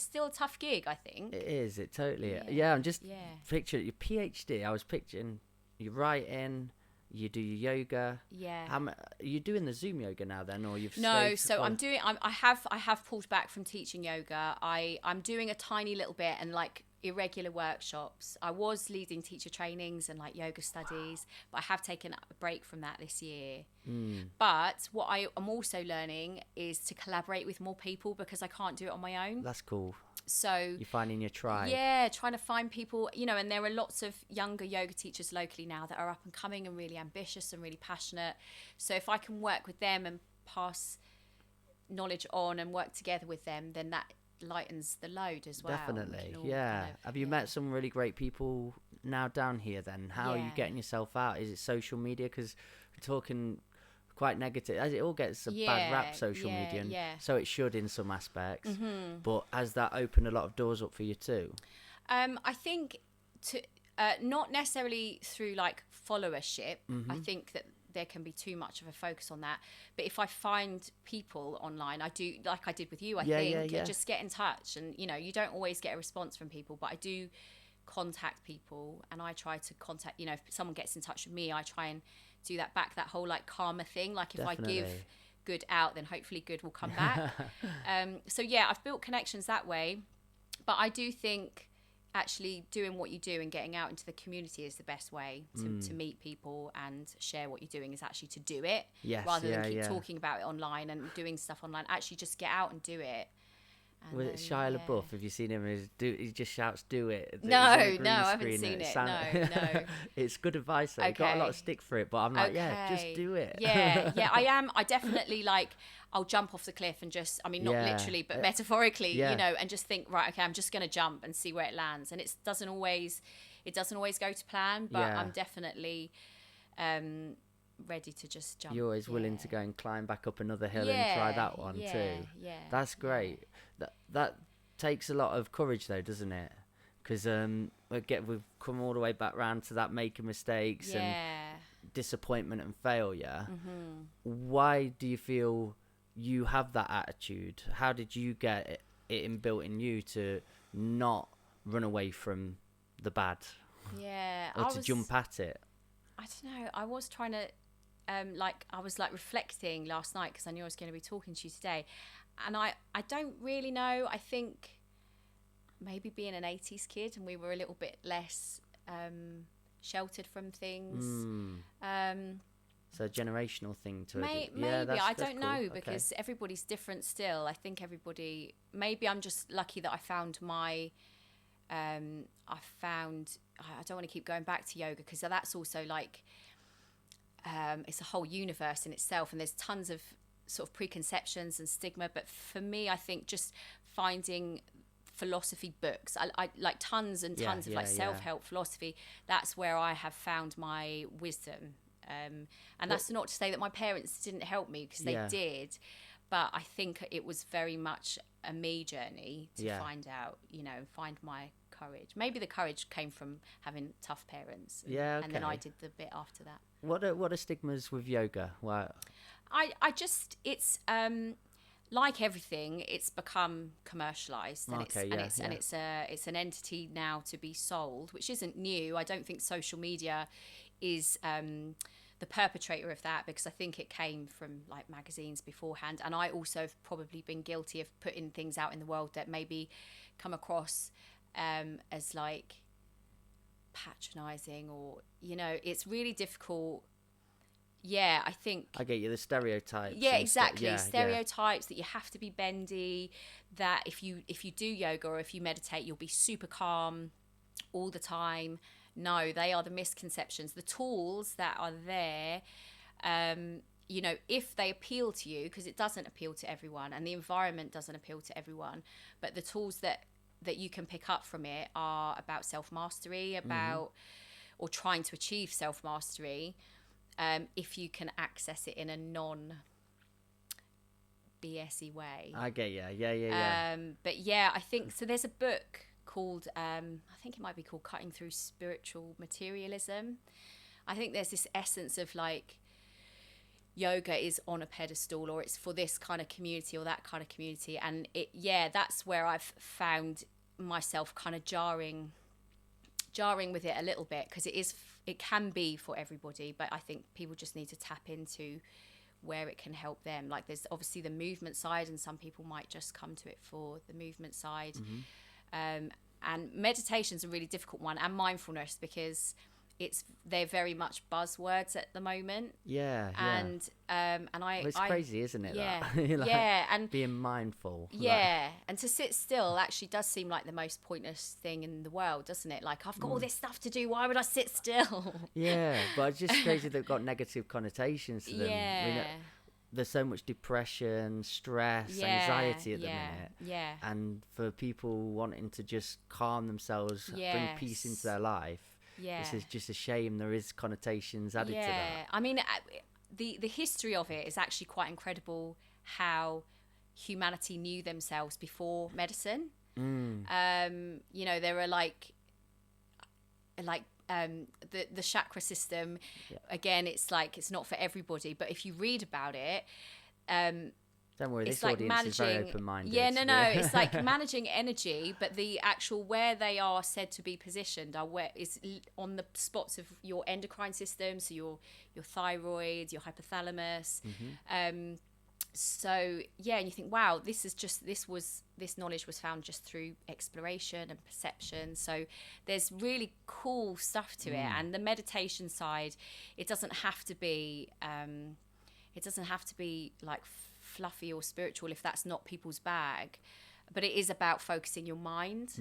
still a tough gig, I think. It is. It totally. Yeah. I'm just picturing your PhD. I was picturing you writing. You do your yoga. Yeah. Are you doing the Zoom yoga now then, or you've? No. So I'm doing. I have pulled back from teaching yoga. I'm doing a tiny little bit and like irregular workshops. I was leading teacher trainings and like yoga studies, but I have taken a break from that this year. But what I am also learning is to collaborate with more people, because I can't do it on my own. That's cool. So you're finding your tribe. Yeah, trying to find people, and there are lots of younger yoga teachers locally now that are up and coming and really ambitious and really passionate. So if I can work with them and pass knowledge on and work together with them, then that lightens the load as well. Definitely. Yeah. Have you met some really great people now down here then? How are you getting yourself out? Is it social media? Because we're talking quite negative, as it all gets a bad rap, social media, and so it should in some aspects. But has that opened a lot of doors up for you too? I think not necessarily through like followership. I think that there can be too much of a focus on that, but if I find people online, I do, like I did with you, I think just get in touch, and you don't always get a response from people, but I do contact people, and I try to contact, if someone gets in touch with me, I try and do that back, that whole like karma thing, like if I give good out, then hopefully good will come back. So I've built connections that way, but I do think actually doing what you do and getting out into the community is the best way to meet people and share what you're doing, is actually to do it, rather than keep talking about it online and doing stuff online. Actually just get out and do it. With Shia LaBeouf, have you seen him? He just shouts, "Do it." No, I haven't seen it. No. It's good advice though. Okay. Got a lot of stick for it, but I'm like, just do it. I am. I definitely I'll jump off the cliff and just, not literally, but metaphorically, and just think, right, okay, I'm just going to jump and see where it lands. And it doesn't always go to plan, but I'm definitely ready to just jump. You're always willing to go and climb back up another hill and try that one too. That's great. That takes a lot of courage though, doesn't it? Because we've come all the way back round to that making mistakes and disappointment and failure. Why do you feel you have that attitude? How did you get it inbuilt in you to not run away from the bad? Or to jump at it? I don't know. I was trying to I was reflecting last night, because I knew I was going to be talking to you today, and I don't really know. I think maybe being an 80s kid, and we were a little bit less sheltered from things. So a generational thing to maybe I don't know, because everybody's different still. I think maybe I'm just lucky that I found my I don't want to keep going back to yoga, because that's also it's a whole universe in itself, and there's tons of sort of preconceptions and stigma. But for me, I think just finding philosophy books, I like tons and tons of self-help philosophy. That's where I have found my wisdom. And that's not to say that my parents didn't help me, because they did, but I think it was very much a me journey to find out, find my courage. Maybe the courage came from having tough parents, and then I did the bit after that. What are stigmas with yoga? I just, it's like everything, it's become commercialized, and it's an entity now to be sold, which isn't new. I don't think social media is the perpetrator of that, because I think it came from magazines beforehand, and I also have probably been guilty of putting things out in the world that maybe come across as patronizing, or it's really difficult. I think I get you, the stereotypes. Exactly. Stereotypes that you have to be bendy, that if you do yoga or if you meditate, you'll be super calm, all the time. No, they are the misconceptions. The tools that are there, you know, if they appeal to you, because it doesn't appeal to everyone and the environment doesn't appeal to everyone, but the tools that you can pick up from it are about self-mastery, about or trying to achieve self-mastery, if you can access it in a non-BS-y way. I get you. Yeah. But yeah, I think, so there's a book called, I think it might be called Cutting Through Spiritual Materialism. I think there's this essence of like, yoga is on a pedestal, or it's for this kind of community or that kind of community. And that's where I've found myself kind of jarring with it a little bit, because it can be for everybody, but I think people just need to tap into where it can help them. Like there's obviously the movement side, and some people might just come to it for the movement side. And meditation's a really difficult one, and mindfulness, because they're very much buzzwords at the moment. And it's crazy, isn't it? Yeah, like, and being mindful. And to sit still actually does seem like the most pointless thing in the world, doesn't it? Like, I've got all this stuff to do, why would I sit still? But it's just crazy they've got negative connotations to them. There's so much depression, stress, anxiety at the minute. And for people wanting to just calm themselves, bring peace into their life, this is just a shame there is connotations added to that. I mean, the history of it is actually quite incredible, how humanity knew themselves before medicine. You know, there are like the chakra system. Again, it's like, it's not for everybody, but if you read about it, don't worry, it's this like audience is very open-minded. It's like managing energy, but the actual where they are said to be positioned are where is on the spots of your endocrine system, so your thyroid, your hypothalamus. So and you think, wow, this knowledge was found just through exploration and perception. So there's really cool stuff to it. And the meditation side, it doesn't have to be like fluffy or spiritual if that's not people's bag, but it is about focusing your mind.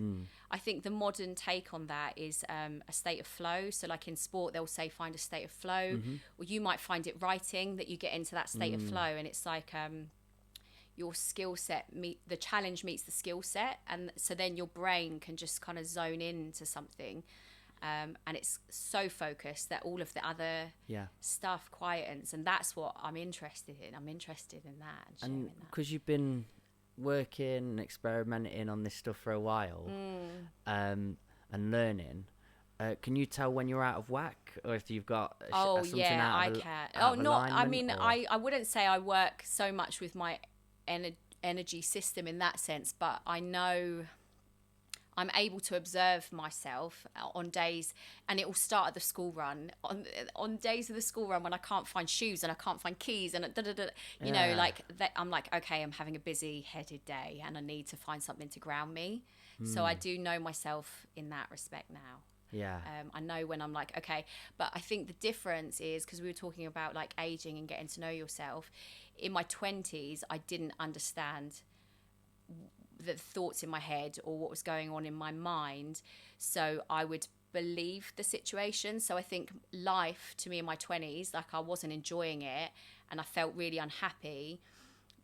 I think the modern take on that is a state of flow. So like in sport, they'll say find a state of flow, or you might find it writing, that you get into that state of flow, and it's like your skill set the challenge meets the skill set, and so then your brain can just kind of zone into something. And it's so focused that all of the other stuff quietens, and that's what I'm interested in. I'm interested in that. And because you've been working and experimenting on this stuff for a while, and learning, can you tell when you're out of whack, or if you've got something out of alignment, I wouldn't say I work so much with my energy system in that sense, but I know I'm able to observe myself on days, and it will start at the school run. On days of the school run when I can't find shoes and I can't find keys and you know, like that, I'm like, okay, I'm having a busy-headed day and I need to find something to ground me. So I do know myself in that respect now. I know when I'm like, okay, but I think the difference is, because we were talking about like aging and getting to know yourself. In my 20s, I didn't understand the thoughts in my head or what was going on in my mind, so I would believe the situation. So I think life to me in my 20s, like I wasn't enjoying it and I felt really unhappy,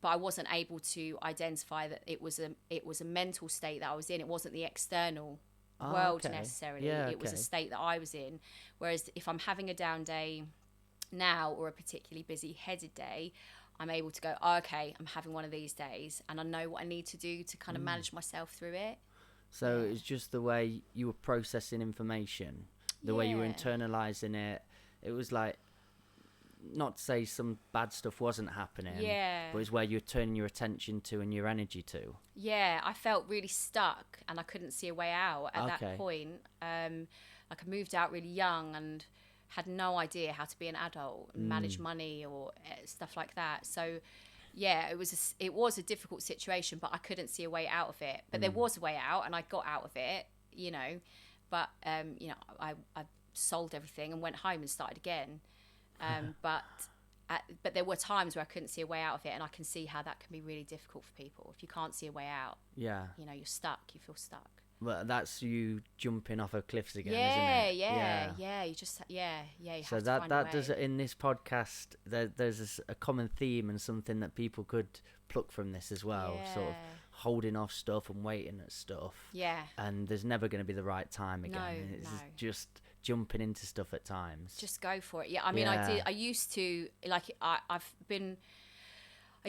but I wasn't able to identify that it was a mental state that I was in. It wasn't the external world necessarily. It was a state that I was in. Whereas if I'm having a down day now, or a particularly busy headed day, I'm able to go, okay, I'm having one of these days, and I know what I need to do to kind of manage myself through it. So it's just the way you were processing information, the way you were internalizing it. It was like, not to say some bad stuff wasn't happening, but it's where you're turning your attention to and your energy to. I felt really stuck and I couldn't see a way out at that point. Like I moved out really young and had no idea how to be an adult and manage money or stuff like that. So it was a difficult situation, but I couldn't see a way out of it. But there was a way out, and I got out of it, you know. But you know, I sold everything and went home and started again. But there were times where I couldn't see a way out of it, and I can see how that can be really difficult for people if you can't see a way out. You know, you're stuck. You feel stuck. Well, that's you jumping off of cliffs again, Yeah, isn't it? yeah. You just, you have So to that find a that does way. in this podcast. There's a common theme and something that people could pluck from this as well. Sort of Yeah. holding off stuff and waiting at stuff. Yeah. And there's never going to be the right time again. No, It's no. just jumping into stuff at times. Just go for it. Yeah, I mean, Yeah. I used to, like, I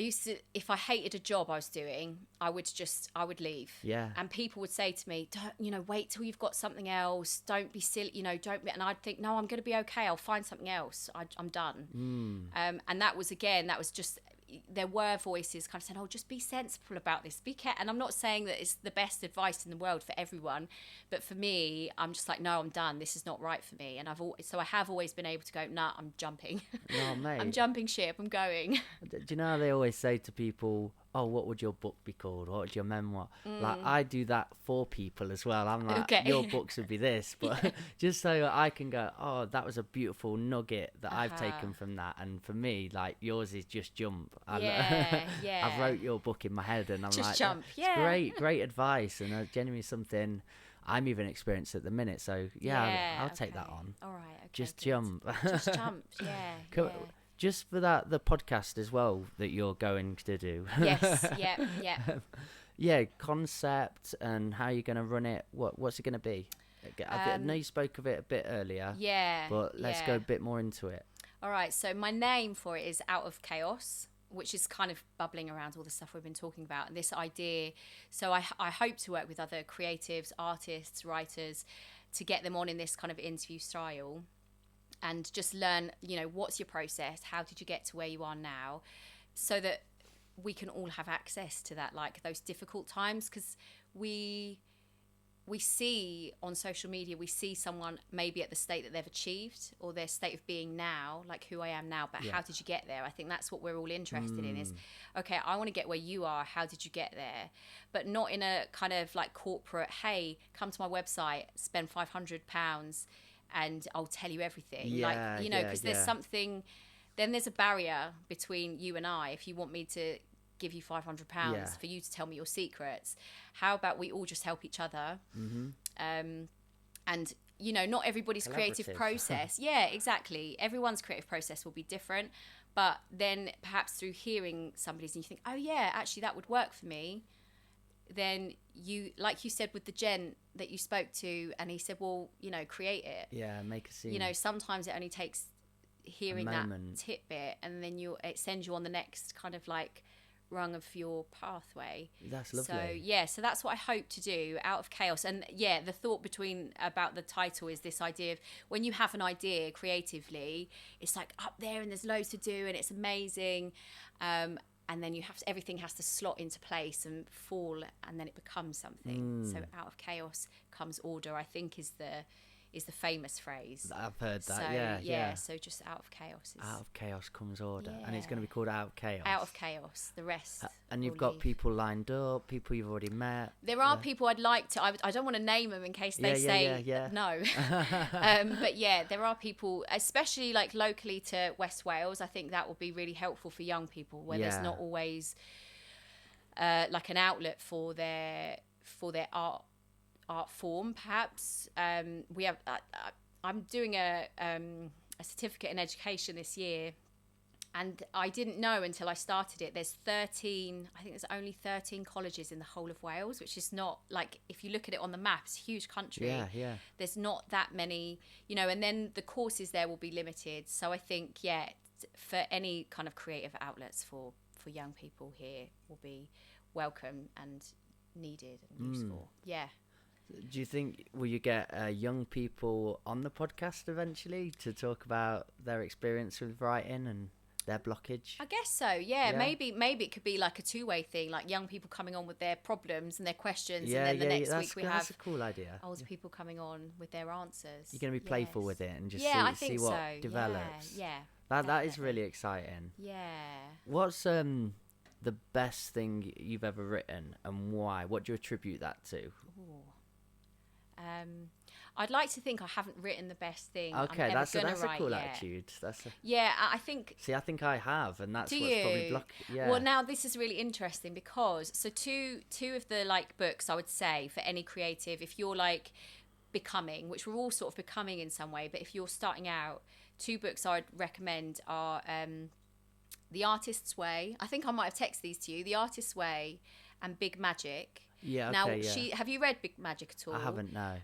used to, if I hated a job I was doing, I would leave. Yeah. And people would say to me, don't, wait till you've got something else. Don't be silly, don't be. And I'd think, no, I'm going to be okay. I'll find something else. I'm done. And that was just, there were voices kind of saying, oh, just be sensible about this. Be careful. And I'm not saying that it's the best advice in the world for everyone. But for me, I'm just like, no, I'm done. This is not right for me. And so I have always been able to go, nah, I'm jumping. No, mate. I'm jumping ship. I'm going. Do you know how they always say to people, oh, what would your book be called? What would your memoir? Like, I do that for people as well. I'm like, Okay. your books would be this. But just so I can go, oh, that was a beautiful nugget that I've taken from that. And for me, like, yours is just jump. Yeah. I've wrote your book in my head and I'm Just like, jump. It's Yeah. great advice. And genuinely something I'm even experienced at the minute. So, I'll take that on. All right. Okay, Just good. jump. Just jump. Yeah. Cool. Yeah. Just for that, the podcast as well that you're going to do. Yes. Yeah. Yeah, concept and how you're going to run it. What's it going to be? I know you spoke of it a bit earlier. Yeah. But let's go a bit more into it. All right. So my name for it is Out of Chaos, which is kind of bubbling around all the stuff we've been talking about. And this idea. So I hope to work with other creatives, artists, writers, to get them on in this kind of interview style. And just learn, what's your process? How did you get to where you are now? So that we can all have access to that, like those difficult times. Because we see on social media, we see someone maybe at the state that they've achieved or their state of being now, like who I am now. But how did you get there? I think that's what we're all interested in is, okay, I want to get where you are. How did you get there? But not in a kind of like corporate, hey, come to my website, spend £500 and I'll tell you everything. Because there's something, then there's a barrier between you and I. If you want me to give you £500 for you to tell me your secrets, how about we all just help each other? And not everybody's creative process. Yeah, exactly. Everyone's creative process will be different, but then perhaps through hearing somebody's and you think, oh yeah, actually that would work for me. Then you, like you said with the gent that you spoke to, and he said, well, create it. Yeah, make a scene. Sometimes it only takes hearing that tidbit, and then it sends you on the next kind of like rung of your pathway. That's lovely. So that's what I hope to do, Out of Chaos. And the thought about the title is this idea of when you have an idea creatively, it's like up there and there's loads to do and it's amazing. And then everything has to slot into place and fall, and then it becomes something. So out of chaos comes order, I think is the famous phrase. I've heard that. So, yeah. So just out of chaos. Out of chaos comes order, and it's going to be called Out of Chaos. Out of chaos. The rest. And you've got people lined up, people you've already met. There are people I'd like to. I don't want to name them in case they say no. But there are people, especially like locally to West Wales. I think that will be really helpful for young people where there's not always like an outlet for their art form. Perhaps we have. I'm doing a certificate in education this year. And I didn't know until I started it. There's only 13 colleges in the whole of Wales, which is not, like, if you look at it on the map, it's a huge country. Yeah. There's not that many, and then the courses there will be limited. So I think, for any kind of creative outlets for young people here will be welcome and needed and useful. Yeah. Do you think, will you get young people on the podcast eventually to talk about their experience with writing and their blockage? I guess so. Yeah. Maybe it could be like a two-way thing, like young people coming on with their problems and their questions, and then the next week we have that's a cool idea. Older people coming on with their answers. You're going to be playful with it and just see what develops. Yeah. That is really exciting. Yeah. What's the best thing you've ever written and why? What do you attribute that to? I'd like to think I haven't written the best thing Okay, I'm ever that's gonna a write cool yet. attitude. Yeah, I think. See, I think I have, and that's Do what's probably you? blocking. Yeah. Well, now this is really interesting because two of the like books I would say for any creative, if you're like becoming, which we're all sort of becoming in some way, but if you're starting out, two books I'd recommend are The Artist's Way. I think I might have texted these to you. The Artist's Way and Big Magic. Yeah. Now, Okay. Yeah. have you read Big Magic at all? I haven't. No.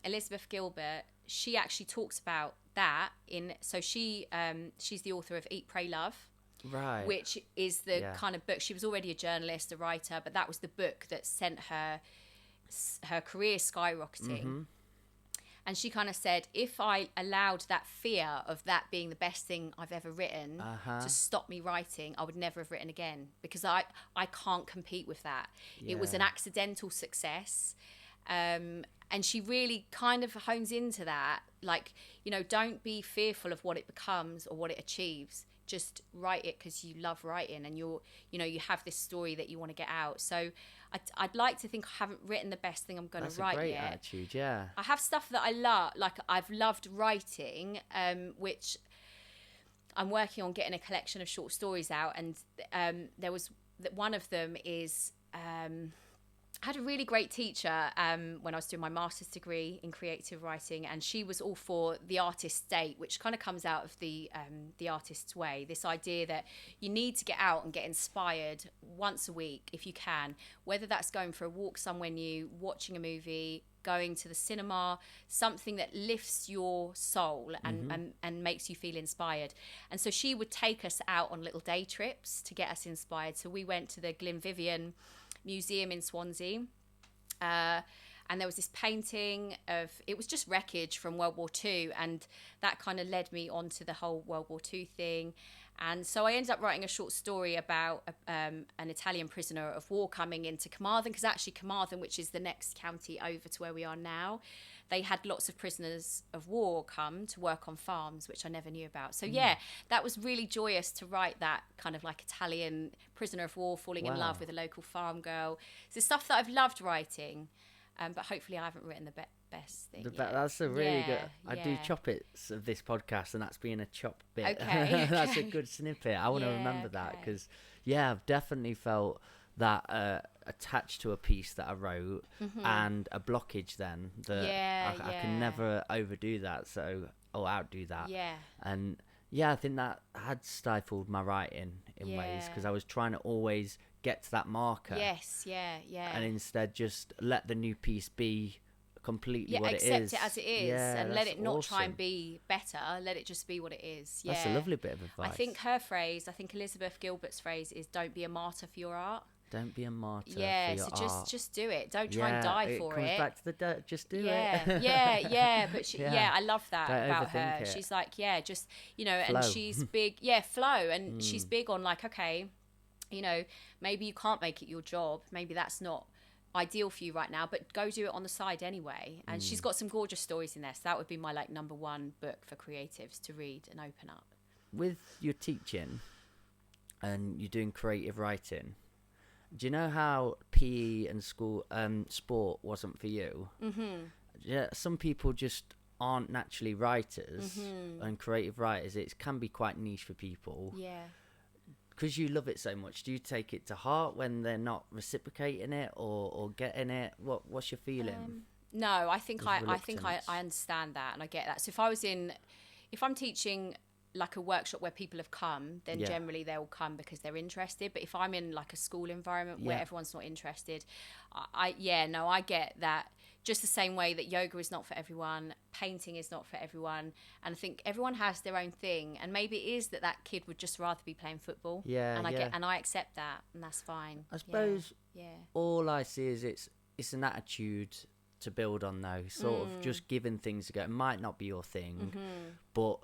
Elizabeth Gilbert. She actually talks about that in. So she's the author of Eat, Pray, Love. Right. Which is the kind of book. She was already a journalist, a writer, but that was the book that sent her career skyrocketing. Mm-hmm. And she kind of said, if I allowed that fear of that being the best thing I've ever written to stop me writing, I would never have written again, because I can't compete with that. Yeah. It was an accidental success. And she really kind of hones into that. Like, you know, don't be fearful of what it becomes or what it achieves. Just write it because you love writing, and you have this story that you want to get out. So I'd like to think I haven't written the best thing I'm going to write yet. That's a great attitude, yeah. I have stuff that I love, like I've loved writing, which I'm working on getting a collection of short stories out, and there was one of them is. I had a really great teacher when I was doing my master's degree in creative writing, and she was all for the artist's date, which kind of comes out of the artist's way. This idea that you need to get out and get inspired once a week if you can, whether that's going for a walk somewhere new, watching a movie, going to the cinema, something that lifts your soul and makes you feel inspired. And so she would take us out on little day trips to get us inspired. So we went to the Glenvivian Museum in Swansea, and there was this painting of, it was just wreckage from World War II, and that kind of led me onto the whole World War II thing. And so I ended up writing a short story about an Italian prisoner of war coming into Carmarthen, because actually Carmarthen, which is the next county over to where we are now, they had lots of prisoners of war come to work on farms, which I never knew about. So yeah, that was really joyous to write that kind of like Italian prisoner of war falling in love with a local farm girl. So stuff that I've loved writing, but hopefully I haven't written the best thing. That's a really good. I do choppits of this podcast, and that's being a chop bit. Okay, That's a good snippet. I want to remember that, because I've definitely felt that attached to a piece that I wrote, and a blockage then that I can never overdo that, or outdo that. And I think that had stifled my writing in ways, because I was trying to always get to that marker. And instead just let the new piece be completely what it is. Accept it as it is, and let it not try and be better. Let it just be what it is. That's a lovely bit of advice. I think Elizabeth Gilbert's phrase is, don't be a martyr for your art. Don't be a martyr for your art. Just do it. Don't try and die for it. It comes back to the dirt. Just do it. But I love that about her. It. She's like, just, flow. And she's big, flow. And she's big on like, okay, maybe you can't make it your job. Maybe that's not ideal for you right now, but go do it on the side anyway. And she's got some gorgeous stories in there. So that would be my like number one book for creatives to read and open up. With your teaching and you're doing creative writing, do you know how PE and school sport wasn't for you? Yeah, some people just aren't naturally writers, and creative writers, it can be quite niche for people. Because you love it so much, do you take it to heart when they're not reciprocating it or getting it? What's your feeling? No, I think I understand that, and I get that. So if I'm teaching like a workshop where people have come, then generally they'll come because they're interested. But if I'm in like a school environment where everyone's not interested, I get that. Just the same way that yoga is not for everyone, painting is not for everyone, and I think everyone has their own thing. And maybe it is that kid would just rather be playing football. And I accept that, and that's fine. I suppose all I see is it's an attitude to build on, though. Sort of just giving things a go. It might not be your thing, but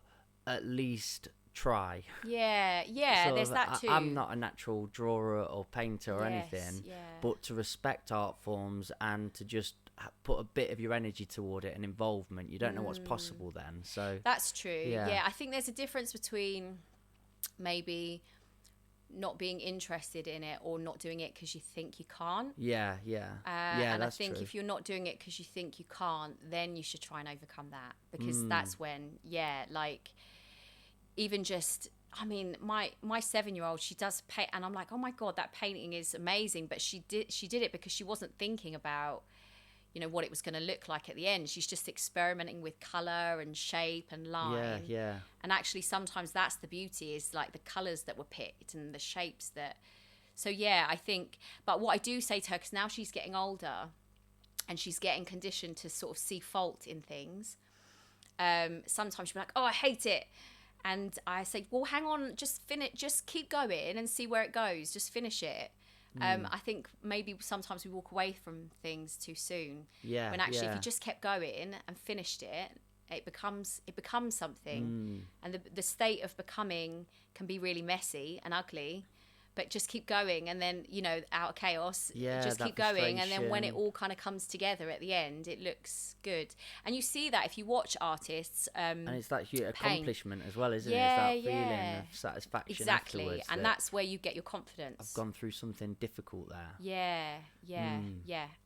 at least try. There's that too. I'm not a natural drawer or painter or anything, but to respect art forms and to just put a bit of your energy toward it and involvement, you don't know what's possible then. So that's true. I think there's a difference between maybe not being interested in it or not doing it because you think you can't. Yeah. And that's I think true. if you're not doing it because you think you can't, then you should try and overcome that, because that's when, like, even just, I mean, my 7-year-old, she does paint, and I'm like, oh my God, that painting is amazing. But she did it because she wasn't thinking about, you know, what it was going to look like at the end. She's just experimenting with color and shape and line. Yeah. And actually, sometimes that's the beauty, is like the colors that were picked and the shapes that. So yeah, I think. But what I do say to her, because now she's getting older, and she's getting conditioned to sort of see fault in things. Sometimes she'll be like, "Oh, I hate it," and I say, "Well, hang on, just keep going and see where it goes. Just finish it." I think maybe sometimes we walk away from things too soon. Yeah. When actually, if you just kept going and finished it, it becomes something. And the state of becoming can be really messy and ugly. But just keep going, and then, you know, out of chaos, just keep going, and then when it all kind of comes together at the end, it looks good. And you see that if you watch artists, and it's that huge accomplishment as well, isn't Yeah, it? It's that feeling yeah. of satisfaction exactly, afterwards. and that's where you get your confidence. I've gone through something difficult there. Yeah,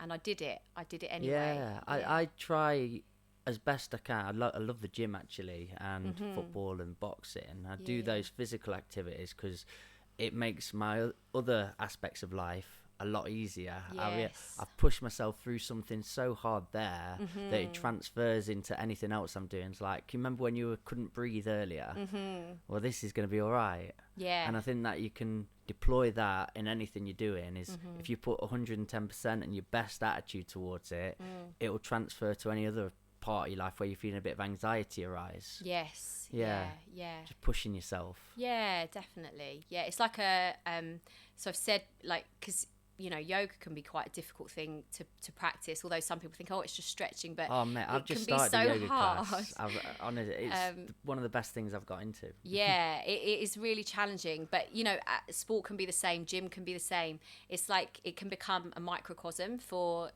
and I did it anyway. Yeah, I try as best I can. I love the gym, actually, and football and boxing. I do those physical activities because it makes my other aspects of life a lot easier. Yes. I've pushed myself through something so hard there that it transfers into anything else I'm doing. It's like, you remember when you couldn't breathe earlier? Well, this is going to be all right. Yeah. And I think that you can deploy that in anything you're doing. Is if you put 110% and your best attitude towards it, it will transfer to any other part of your life where you're feeling a bit of anxiety arise. Yes. Yeah. Just pushing yourself. Yeah, definitely. Yeah, it's like so I've said, like, because, you know, yoga can be quite a difficult thing to practice, although some people think, oh, it's just stretching, but oh mate, I've just started a yoga class. Honestly, it's one of the best things I've got into. Yeah, it is really challenging, but, you know, sport can be the same, gym can be the same. It's like it can become a microcosm for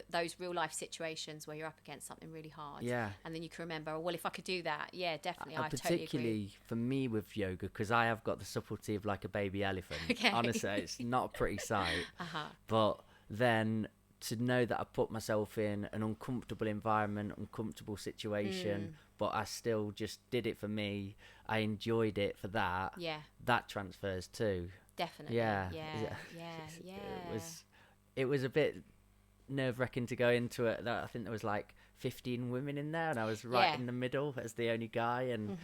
those real life situations where you're up against something really hard. Yeah. And then you can remember, oh, well, if I could do that, yeah, definitely. I totally particularly agree. For me with yoga, because I have got the subtlety of like a baby elephant. Okay. Honestly, it's not a pretty sight. But then to know that I put myself in an uncomfortable environment, uncomfortable situation, but I still just did it for me. I enjoyed it for that. Yeah. That transfers too. Definitely. Yeah. It was a bit nerve-wracking to go into it. I think there was like 15 women in there, and I was right in the middle as the only guy, and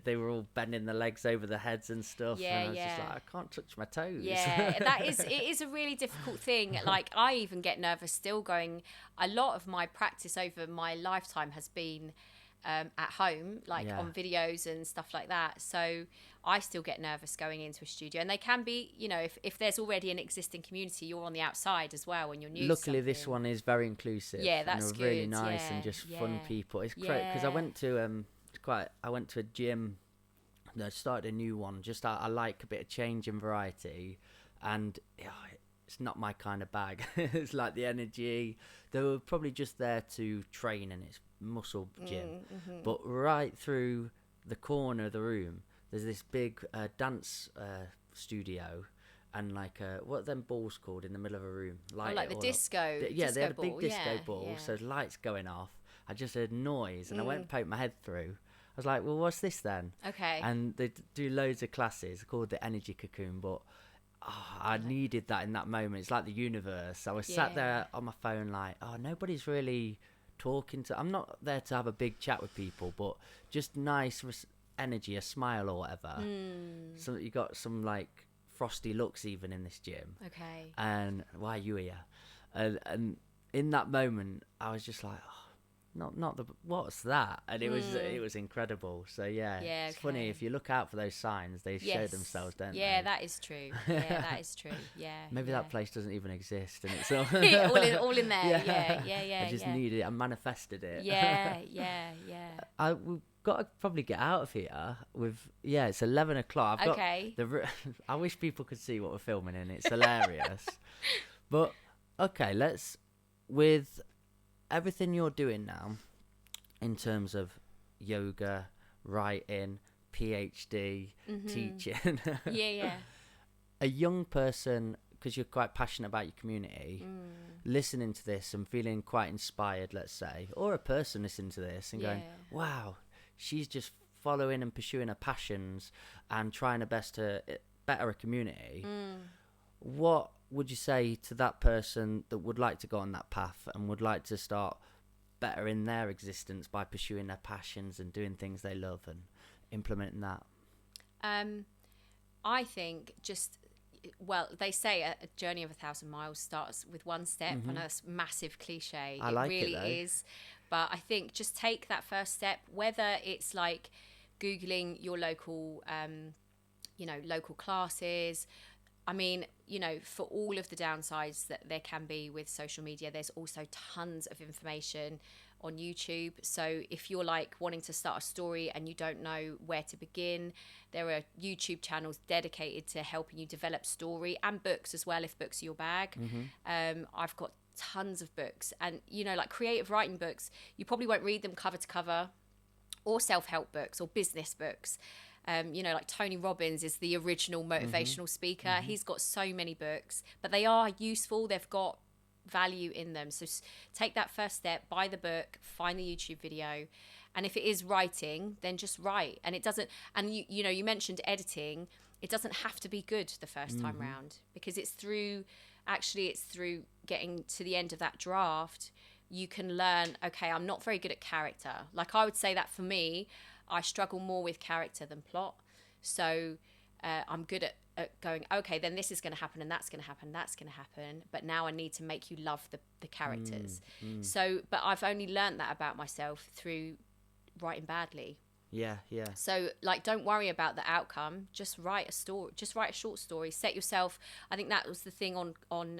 they were all bending their legs over their heads and stuff, and I was just like, I can't touch my toes. It is a really difficult thing. Like, I even get nervous still going. A lot of my practice over my lifetime has been at home, like on videos and stuff like that, so I still get nervous going into a studio. And they can be, you know, if there's already an existing community, you're on the outside as well when you're new. Luckily this one is very inclusive. Yeah, that's and really good. nice and just fun people. It's great because I went to a gym. I started a new one. Just I like a bit of change and variety, and it's not my kind of bag. It's like the energy. They were probably just there to train, and it's muscle gym. But right through the corner of the room, there's this big dance studio, and like what are them balls called in the middle of a room? Like the disco. They disco had a ball. big disco ball, so lights going off. I just heard noise, and I went and poked my head through. I was like, well, what's this then? Okay. And they do loads of classes called the Energy Cocoon, but I needed that in that moment. It's like the universe. I was sat there on my phone like, nobody's really talking to. I'm not there to have a big chat with people, but just nice energy, a smile or whatever. So you got some like frosty looks even in this gym. Okay. And why are you here? And in that moment, I was just like, not the what's that? And it was incredible. So it's funny if you look out for those signs, they show themselves, don't they? Yeah, that is true. Yeah, that is true. Yeah. Maybe that place doesn't even exist, and it's all all in there. Yeah. I just needed it. I manifested it. Yeah. We've got to probably get out of here with it's 11 o'clock. I've got I wish people could see what we're filming, and it's hilarious. But okay, with everything you're doing now in terms of yoga, writing, PhD, teaching. a young person, because you're quite passionate about your community, listening to this and feeling quite inspired, let's say, or a person listening to this and going, wow, she's just following and pursuing her passions and trying her best to better a community. What would you say to that person that would like to go on that path and would like to start bettering their existence by pursuing their passions and doing things they love and implementing that? I think they say a journey of 1,000 miles starts with one step. I know that's a massive cliche. I like really it, though. is. But I think just take that first step, whether it's like Googling your local, local classes. I mean, for all of the downsides that there can be with social media, there's also tons of information on YouTube. So if you're like wanting to start a story and you don't know where to begin, there are YouTube channels dedicated to helping you develop story, and books as well, if books are your bag. I've got tons of books, and like creative writing books, you probably won't read them cover to cover, or self-help books or business books. Like Tony Robbins is the original motivational speaker. He's got so many books, but they are useful. They've got value in them. So take that first step, buy the book, find the YouTube video. And if it is writing, then just write. And it doesn't, and you mentioned editing. It doesn't have to be good the first time round, because it's through getting to the end of that draft, you can learn, okay, I'm not very good at character. Like I would say that for me, I struggle more with character than plot. So I'm good at going, okay, then this is going to happen and that's going to happen, that's going to happen. But now I need to make you love the characters. So, but I've only learned that about myself through writing badly. Yeah. So like, don't worry about the outcome. Just write a story. Just write a short story. Set yourself. I think that was the thing on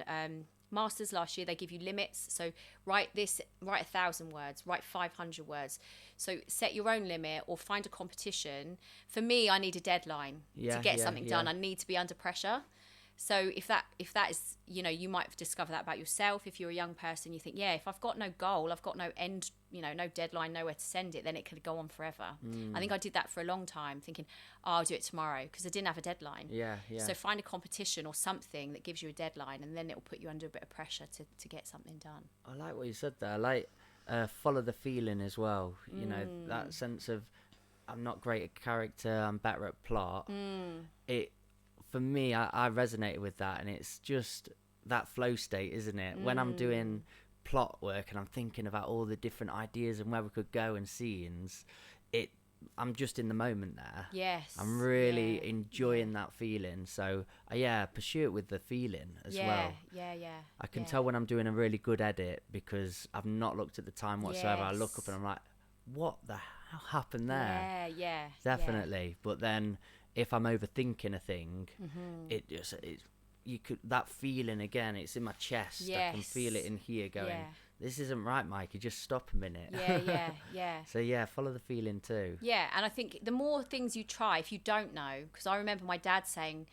Masters last year. They give you limits. So write 1,000 words, write 500 words. So set your own limit or find a competition. For me, I need a deadline to get something done. I need to be under pressure. So if that is, you might discover that about yourself. If you're a young person, you think, if I've got no goal, I've got no end, no deadline, nowhere to send it, then it could go on forever. I think I did that for a long time, thinking, I'll do it tomorrow, because I didn't have a deadline. Yeah. So find a competition or something that gives you a deadline, and then it will put you under a bit of pressure to get something done. I like what you said there. I like follow the feeling as well. That sense of, I'm not great at character, I'm better at plot. For me, I resonated with that, and it's just that flow state, isn't it? When I'm doing plot work and I'm thinking about all the different ideas and where we could go and scenes, I'm just in the moment there. Yes. I'm really enjoying that feeling. So, pursue it with the feeling as well. Yeah. I can tell when I'm doing a really good edit because I've not looked at the time whatsoever. I look up and I'm like, what the hell happened there? Yeah. Definitely. Yeah. But then if I'm overthinking a thing, that feeling again, it's in my chest. Yes. I can feel it in here going, this isn't right, Mikey, just stop a minute. Yeah. So follow the feeling too. Yeah, and I think the more things you try, if you don't know, because I remember my dad saying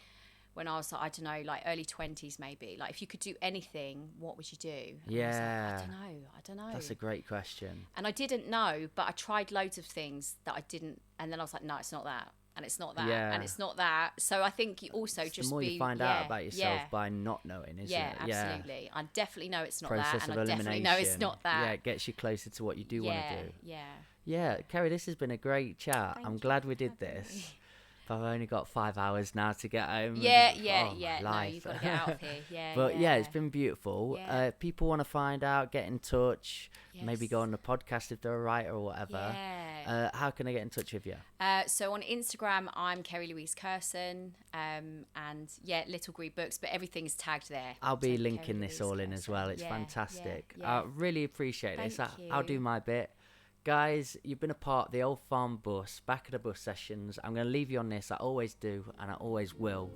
when I was, I don't know, like early 20s maybe, like if you could do anything, what would you do? And I was like, I don't know. That's a great question. And I didn't know, but I tried loads of things that I didn't, and then I was like, no, it's not that. And it's not that, and it's not that. So I think you also it's the more you find out about yourself by not knowing, isn't it? Yeah, absolutely. I definitely know it's not Process that, of and I definitely know it's not that. Yeah, it gets you closer to what you do want to do. Yeah. Kerry, this has been a great chat. I'm glad we did this. But I've only got 5 hours now to get home. No, you've got to get out of here. But it's been beautiful. If people want to find out, get in touch, maybe go on the podcast if they're a writer or whatever. How can I get in touch with you? So on Instagram, I'm Kerry Louise Curzon, and Little Green Books, but everything's tagged there. I'll be linking this all in as well. It's fantastic. I really appreciate this. I'll do my bit. Guys, you've been a part of the Old Farm Bus, back of the bus sessions. I'm going to leave you on this. I always do, and I always will.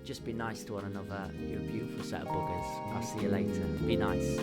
Just be nice to one another. You're a beautiful set of buggers. I'll see you later. Be nice.